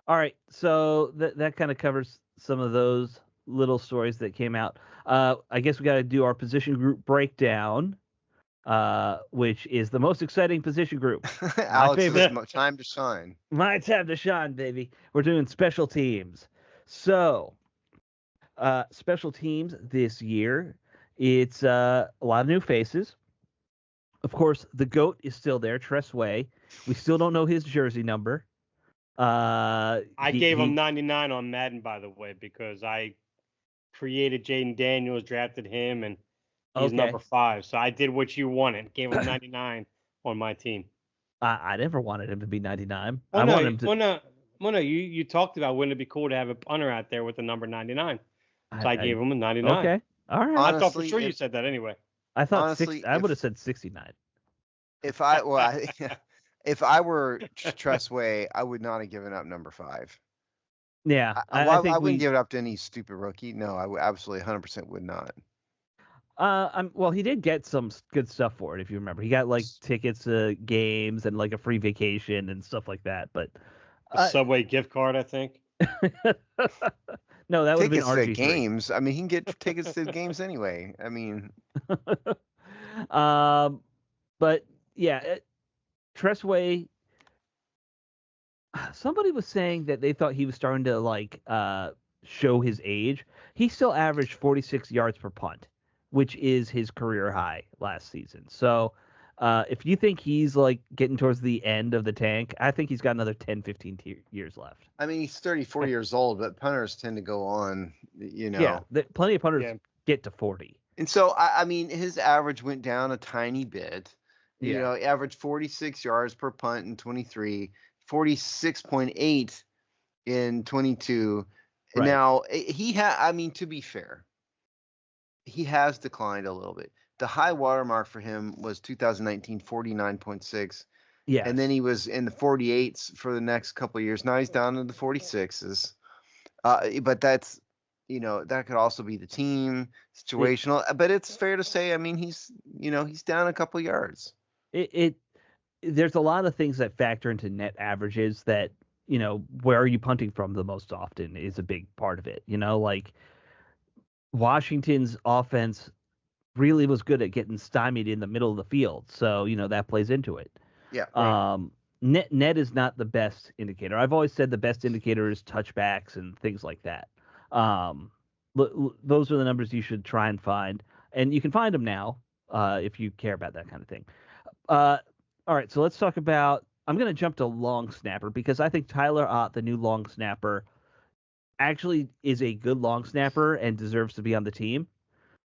right, so that kind of covers some of those little stories that came out. I guess we got to do our position group breakdown, which is the most exciting position group. Alex's time to shine. My time to shine, baby. We're doing special teams. So, special teams this year, it's a lot of new faces. Of course, the GOAT is still there, Tress Way. We still don't know his jersey number. I gave him 99 on Madden, by the way, because I created Jaden Daniels, drafted him, and he's number 5. So I did what you wanted. Gave him 99 on my team. I never wanted him to be 99. I wanted him to. Well, no, you talked about wouldn't it be cool to have a punter out there with the number 99? So I gave him a 99. Okay, all right. Honestly, I thought for sure you said that anyway. I thought I would have said 69. If I were Tressway, I would not have given up number 5. Yeah, I wouldn't give it up to any stupid rookie. No, I would absolutely 100% would not. Well, he did get some good stuff for it, if you remember. He got like tickets to games and like a free vacation and stuff like that. But a Subway gift card, I think. No, that would have been RG3. To games. I mean, he can get tickets to games anyway. I mean, but yeah, Tressway. Somebody was saying that they thought he was starting to like show his age. He still averaged 46 yards per punt, which is his career high last season. So if you think he's like getting towards the end of the tank, I think he's got another 10, 15 years left. I mean, he's 34 years old, but punters tend to go on, Yeah, plenty of punters get to 40. And so, I mean, his average went down a tiny bit. He averaged 46 yards per punt in 23, 46.8 in 22. Right. Now, to be fair, he has declined a little bit. the high watermark for him was 2019, 49.6. Yeah. And then he was in the 48s for the next couple of years. Now he's down in the 46s. But that's, that could also be the team situational. But it's fair to say, I mean, he's down a couple yards. There's a lot of things that factor into net averages that, where are you punting from the most often is a big part of it. Like Washington's offense really was good at getting stymied in the middle of the field. So, that plays into it. Yeah. Right. Net is not the best indicator. I've always said the best indicator is touchbacks and things like that. Those are the numbers you should try and find. And you can find them now if you care about that kind of thing. All right, so let's talk about – I'm going to jump to long snapper because I think Tyler Ott, the new long snapper, actually is a good long snapper and deserves to be on the team.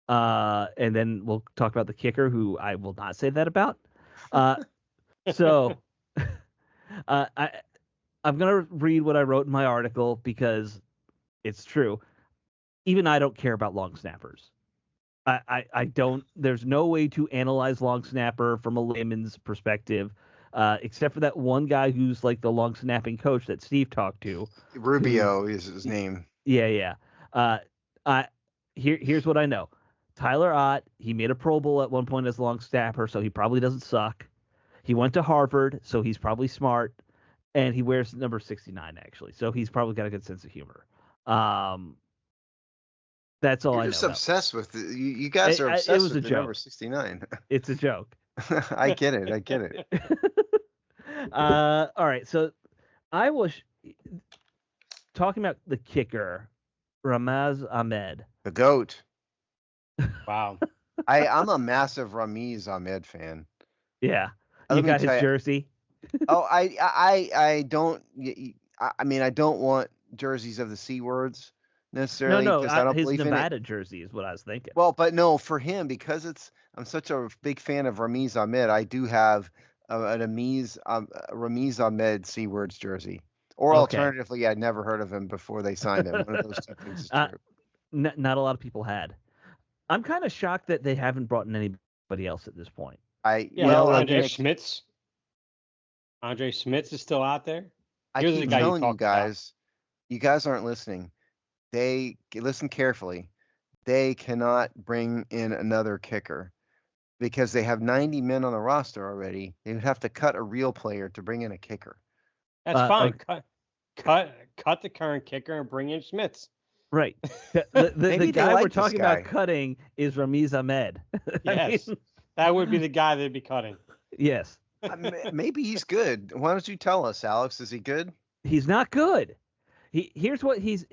And then we'll talk about the kicker, who I will not say that about. So I'm going to read what I wrote in my article because it's true. Even I don't care about long snappers. I don't. There's no way to analyze long snapper from a layman's perspective, except for that one guy who's like the long snapping coach that Steve talked to. Rubio is his name. Yeah. Here's what I know. Tyler Ott, he made a Pro Bowl at one point as a long snapper, so he probably doesn't suck. He went to Harvard, so he's probably smart, and he wears number 69 actually, so he's probably got a good sense of humor. That's all I know. You're just obsessed with it. You guys are obsessed with the number 69. It's a joke. I get it. All right. So I was talking about the kicker, Ramaz Ahmed. The GOAT. Wow. I'm a massive Ramiz Ahmed fan. Yeah. You got his jersey? Oh, I don't. I mean, I don't want jerseys of the C words. Necessarily, no, I don't his believe Nevada in it. jersey is what I was thinking. Well, but no, for him, because I'm such a big fan of Ramiz Ahmed, I do have an Ramiz Ahmed C words jersey. Or alternatively, I'd never heard of him before they signed him. One of those two things is true. Not a lot of people had. I'm kind of shocked that they haven't brought in anybody else at this point. Andre Schmitz. Andre Schmitz is still out there. I keep telling you guys, you guys aren't listening. They listen carefully. They cannot bring in another kicker because they have 90 men on the roster already. They would have to cut a real player to bring in a kicker. That's fine. Cut the current kicker and bring in Schmitz. Right. The guy we're talking about cutting is Ramiz Ahmed. Yes. That would be the guy they'd be cutting. Yes. Maybe he's good. Why don't you tell us, Alex? Is he good? He's not good. Here's what his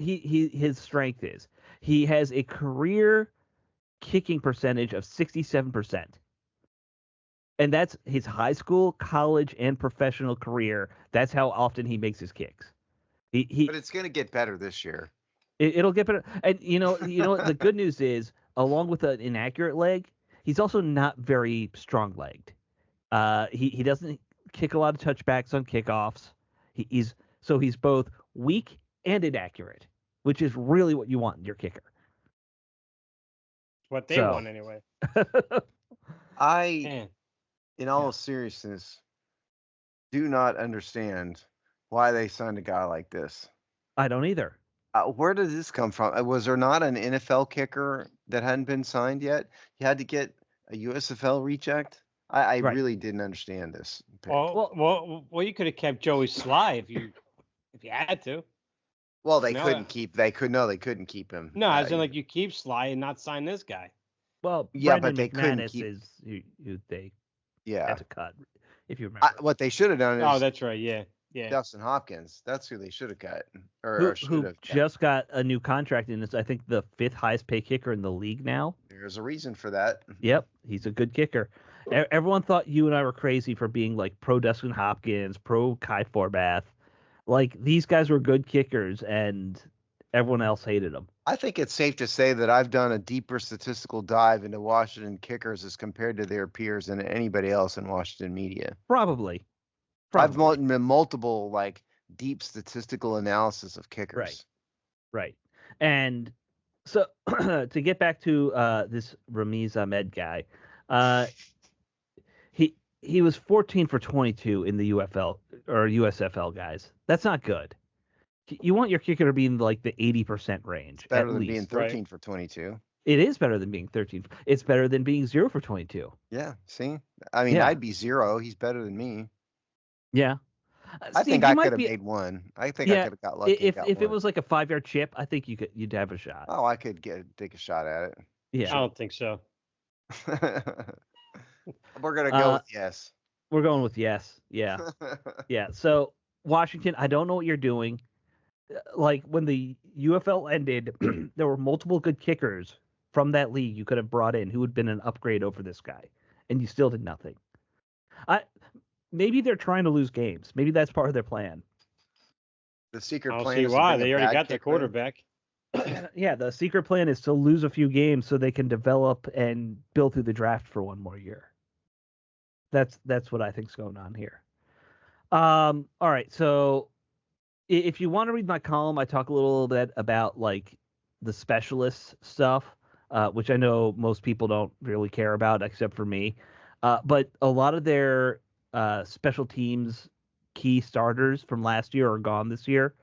strength is. He has a career kicking percentage of 67%. And that's his high school, college, and professional career. That's how often he makes his kicks. But it's going to get better this year. It'll get better. And you know what the good news is, along with an inaccurate leg, he's also not very strong-legged. He doesn't kick a lot of touchbacks on kickoffs. He's both weak and inaccurate, which is really what you want in your kicker. What they want anyway. In all seriousness, do not understand why they signed a guy like this. I don't either. Where did this come from? Was there not an NFL kicker that hadn't been signed yet? You had to get a USFL rechecked? I really didn't understand this. Well, you could have kept Joey Sly if you had to. Well, they couldn't keep him. No, as in you keep Sly and not sign this guy. Well, yeah, Brendan but they couldn't McManus keep. Is who they had to cut, if you remember. What they should have done is. Oh, that's right. Yeah. Dustin Hopkins. That's who they should have cut. Who just got a new contract and is, I think, the 5th highest paid kicker in the league now. There's a reason for that. Yep, he's a good kicker. Everyone thought you and I were crazy for being pro Dustin Hopkins, pro Kai Forbath. These guys were good kickers, and everyone else hated them. I think it's safe to say that I've done a deeper statistical dive into Washington kickers as compared to their peers than anybody else in Washington media. Probably. I've done multiple deep statistical analysis of kickers. Right. And so to get back to this Ramiz Ahmed guy, Uh, he was 14 for 22 in the UFL or USFL, guys. That's not good. You want your kicker to be in like the 80% range It's better at than least. being 13 for 22. It is better than being 13. It's better than being 0 for 22. Yeah, see? I mean, I'd be 0. He's better than me. Yeah. I Steve, think I could have made one. I think I could have got lucky. If it was like a 5-yard chip, I think you'd have a shot. Oh, I could take a shot at it. Yeah. I don't think so. We're gonna go with yes. We're going with yes. Yeah. Yeah. So Washington, I don't know what you're doing. Like when the UFL ended, there were multiple good kickers from that league you could have brought in who would have been an upgrade over this guy, and you still did nothing. Maybe they're trying to lose games. Maybe that's part of their plan. The secret I'll plan see is why. They already got the quarterback. Yeah, the secret plan is to lose a few games so they can develop and build through the draft for one more year. That's what I think's going on here. All right, so if you want to read my column, I talk a little bit about like the specialist stuff, which I know most people don't really care about except for me. But a lot of their special teams key starters from last year are gone this year.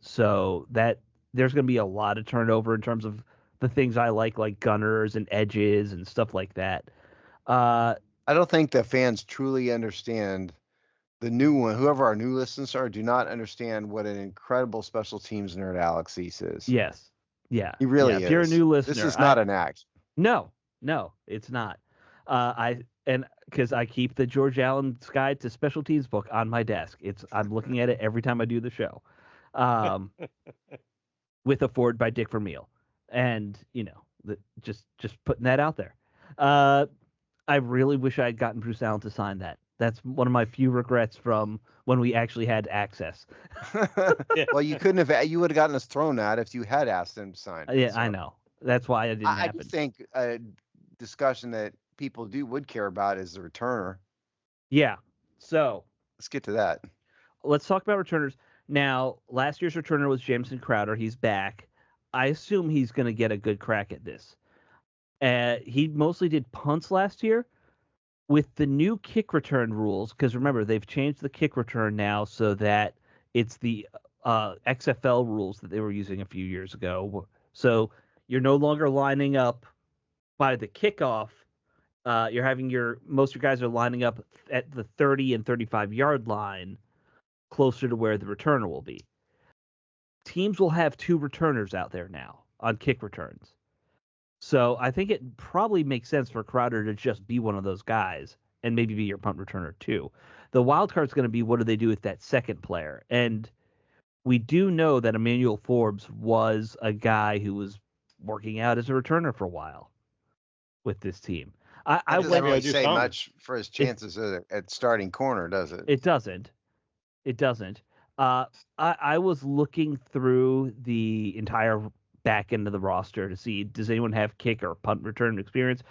So that there's going to be a lot of turnover in terms of the things I like gunners and edges and stuff like that. I don't think the fans truly understand the new one. Whoever our new listeners are do not understand what an incredible special teams nerd Alex Cease is. Yes. Yeah. He really is. If you're a new listener, this is not an act. No, it's not. Because I keep the George Allen's Guide to Special Teams book on my desk. I'm looking at it every time I do the show. With a forward by Dick Vermeil. And, just putting that out there. I really wish I had gotten Bruce Allen to sign that. That's one of my few regrets from when we actually had access. Well, you couldn't have. You would have gotten us thrown at if you had asked him to sign. Yeah, so. I know. That's why it didn't happen. I think a discussion that people would care about is the returner. Yeah. So let's get to that. Let's talk about returners. Now, last year's returner was Jameson Crowder. He's back. I assume he's going to get a good crack at this. He mostly did punts last year. With the new kick return rules, because remember, they've changed the kick return now so that it's the XFL rules that they were using a few years ago. So you're no longer lining up by the kickoff. You're having most of your guys are lining up at the 30 and 35-yard line, closer to where the returner will be. Teams will have 2 returners out there now on kick returns. So I think it probably makes sense for Crowder to just be one of those guys and maybe be your punt returner too. The wild card's going to be what do they do with that second player? And we do know that Emmanuel Forbes was a guy who was working out as a returner for a while with this team. I doesn't really say much for his chances at starting corner, does it? It doesn't. I was looking through the entire back end of the roster to see does anyone have kick or punt return experience.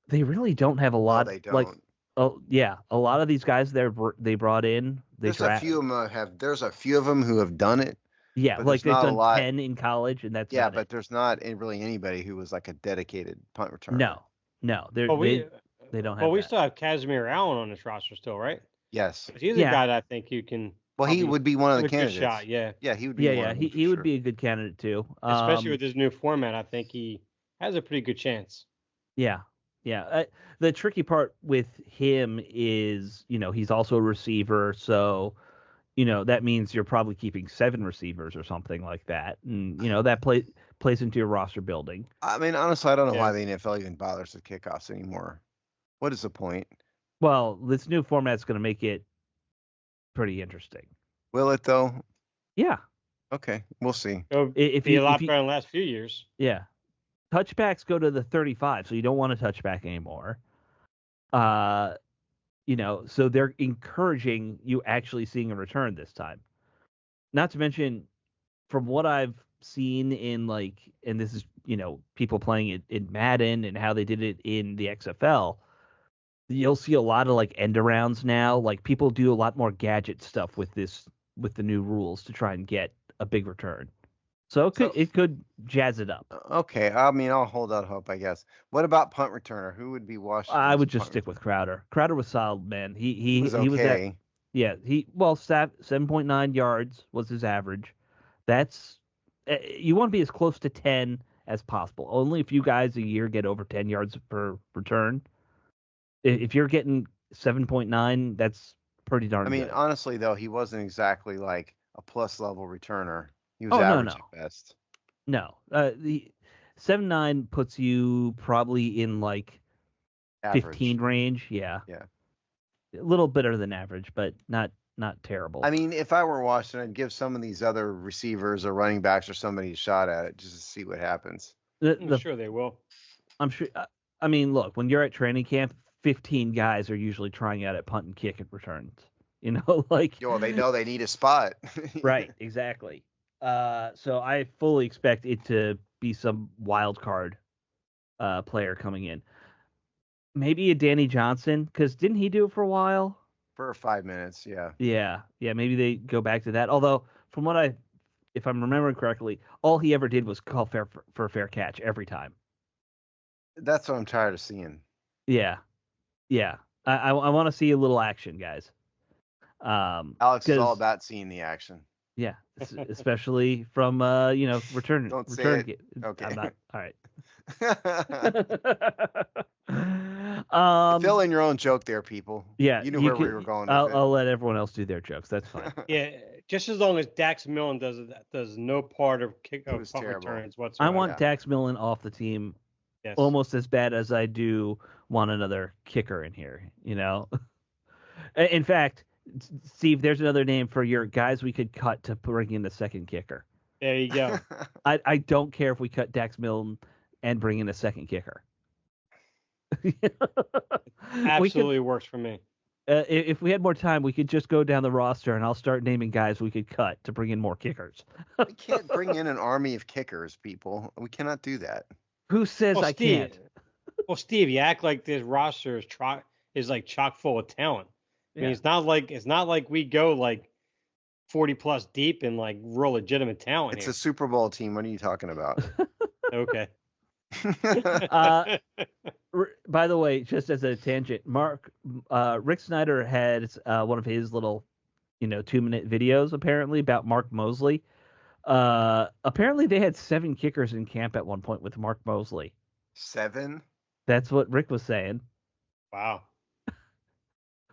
They really don't have a lot. No, they don't. A lot of these guys they brought in. There's a few of them There's a few of them who have done it. Yeah, like they've done 10 in college, and that's there's not really anybody who was like a dedicated punt returner. No, they don't have. Well, we still have Casimir Allen on this roster still, right? Yes, he's a guy that I think you can. Well, he would be one of the candidates. Shot, yeah, he would be. He would be a good candidate too. Especially with this new format, I think he has a pretty good chance. Yeah. The tricky part with him is, he's also a receiver, so that means you're probably keeping 7 receivers or something like that, and that plays into your roster building. I mean, honestly, I don't know why the NFL even bothers with kickoffs anymore. What is the point? Well, this new format's going to make it pretty interesting. Will it though? Yeah. Okay, we'll see. It'll be a lot better in the last few years. Yeah. Touchbacks go to the 35, so you don't want a touchback anymore. So they're encouraging you actually seeing a return this time. Not to mention, from what I've seen and this is, people playing it in Madden and how they did it in the XFL, you'll see a lot of end arounds now. Like people do a lot more gadget stuff with the new rules to try and get a big return. So it could jazz it up. Okay, I mean, I'll hold out hope, I guess. What about punt returner? Who would be I Washington's would just punt stick with Crowder. Crowder was solid, man. He was he was at okay. 7.9 yards was his average. That's you want to be as close to 10 as possible. Only a few guys a year get over 10 yards per return. If you're getting 7.9, that's pretty darn good. Honestly, though, he wasn't exactly like a plus level returner. He was Oh, average no. at best. No, the 7.9 puts you probably in like Average. 15 range. Yeah. A little better than average, but not terrible. I mean, if I were Washington, I'd give some of these other receivers or running backs or somebody a shot at it just to see what happens. I'm sure they will. I'm sure. I mean, look, when you're at training camp, 15 guys are usually trying out at punt and kick and returns. You know, like. Well, they know they need a spot. Right. Exactly. So I fully expect it to be some wild card player coming in. Maybe a Danny Johnson, because didn't he do it for a while? For 5 minutes, yeah. Yeah. Maybe they go back to that. Although, from what if I'm remembering correctly, all he ever did was call for a fair catch every time. That's what I'm tired of seeing. Yeah. I want to see a little action, guys. Alex is all about seeing the action. Yeah, especially from return. Don't return say it. Okay. I'm not. All right. Fill in your own joke there, people. Yeah, you knew where we were going. I'll let everyone else do their jokes. That's fine. Yeah, just as long as Dax Millen does no part of kick of punt returns whatsoever. I want Dax Millen off the team, almost as bad as I do want another kicker in here. You know, in fact, Steve, there's another name for your guys we could cut to bring in the second kicker. There you go. I don't care if we cut Dax Millen and bring in a second kicker. Absolutely works for me. If we had more time, we could just go down the roster and I'll start naming guys we could cut to bring in more kickers. We can't bring in an army of kickers, people. We cannot do that. Who says I can't? Well, Steve, you act like this roster is like chock full of talent. I mean, it's not like we go like 40 plus deep in like real legitimate talent. It's a Super Bowl team. What are you talking about? Okay. By the way, just as a tangent, Rick Snyder had one of his little, 2-minute videos apparently about Mark Mosley. Apparently they had 7 kickers in camp at one point with Mark Mosley. 7? That's what Rick was saying. Wow.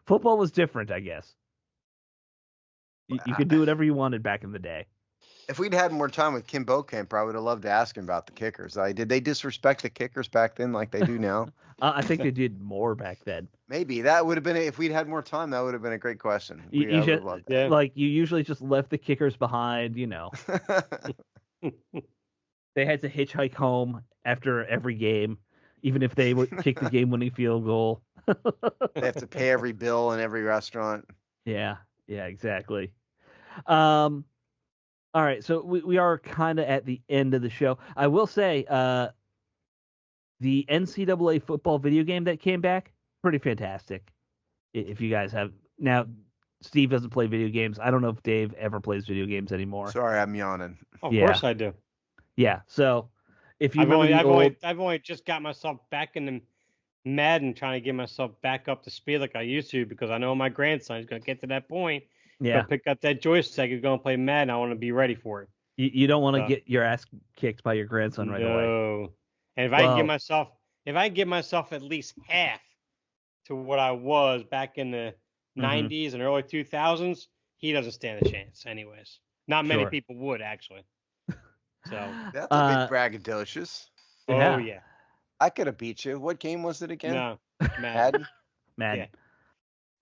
Football was different, I guess. You could do whatever you wanted back in the day. If we'd had more time with Kim Bokamper, I would have loved to ask him about the kickers. Did they disrespect the kickers back then like they do now? I think they did more back then. Maybe. That would have been, if we'd had more time, that would have been a great question. You usually just left the kickers behind, They had to hitchhike home after every game, even if they would kick the game-winning field goal. They have to pay every bill in every restaurant. Yeah, exactly. All right, so we are kind of at the end of the show. I will say, the NCAA football video game that came back, pretty fantastic. If you guys have now, Steve doesn't play video games. I don't know if Dave ever plays video games anymore. Sorry, I'm yawning. Of course I do. Yeah, so if you I've only just got myself back in the Madden, trying to get myself back up to speed like I used to, because I know my grandson is going to get to that point. Yeah, pick up that joystick. He's going to play Madden. I want to be ready for it. You don't want to get your ass kicked by your grandson right away. No. And if I give myself at least half to what I was back in the 90s and early 2000s, he doesn't stand a chance. Anyways, not many people would actually. So that's a bit braggadocious. Oh yeah. I could have beat you. What game was it again? No, Madden. Madden.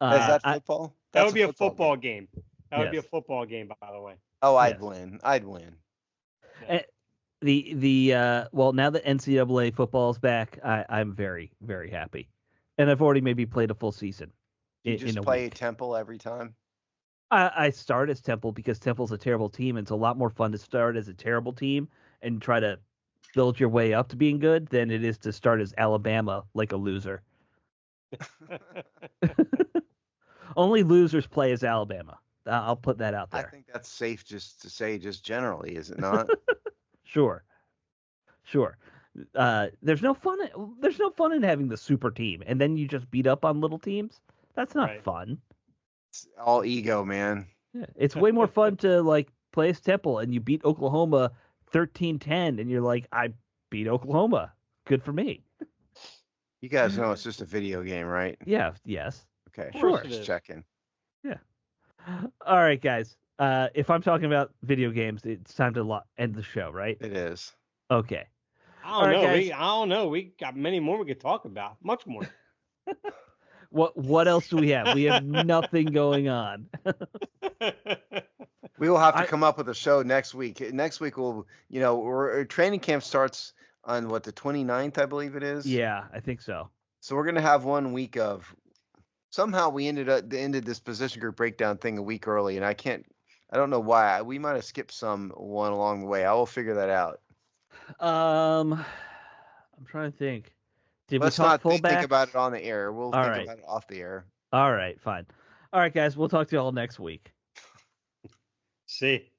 Yeah. Is that football? That would be a football game. That would be a football game, by the way. Oh, I'd win. Yeah. Well, now that NCAA football is back, I'm very, very happy, and I've already maybe played a full season. You just play Temple every time. I start as Temple because Temple's a terrible team, and it's a lot more fun to start as a terrible team and try to build your way up to being good than it is to start as Alabama like a loser. Only losers play as Alabama. I'll put that out there. I think that's safe just to say, just generally, is it not? Sure. There's no fun. There's no fun in having the super team, and then you just beat up on little teams. That's not fun. It's all ego, man. Yeah. It's way more fun to like play as Temple and you beat Oklahoma 13-10, and you're like, I beat Oklahoma. Good for me. You guys know it's just a video game, right? Yeah. Yes. Okay. Sure. Just checking. Yeah. All right, guys. If I'm talking about video games, it's time to end the show, right? It is. Okay. I don't know. We got many more we could talk about. Much more. What else do we have? We have nothing going on. We will have to come up with a show next week. Next week training camp starts on the 29th, I believe it is. Yeah, I think so. So we're gonna have 1 week of. Somehow we ended this position group breakdown thing a week early, and I don't know why. We might have skipped one along the way. I will figure that out. I'm trying to think. Let's we talk not fullbacks? think about it on the air. We'll all think right. about it off the air. All right, fine. All right, guys. We'll talk to you all next week. See.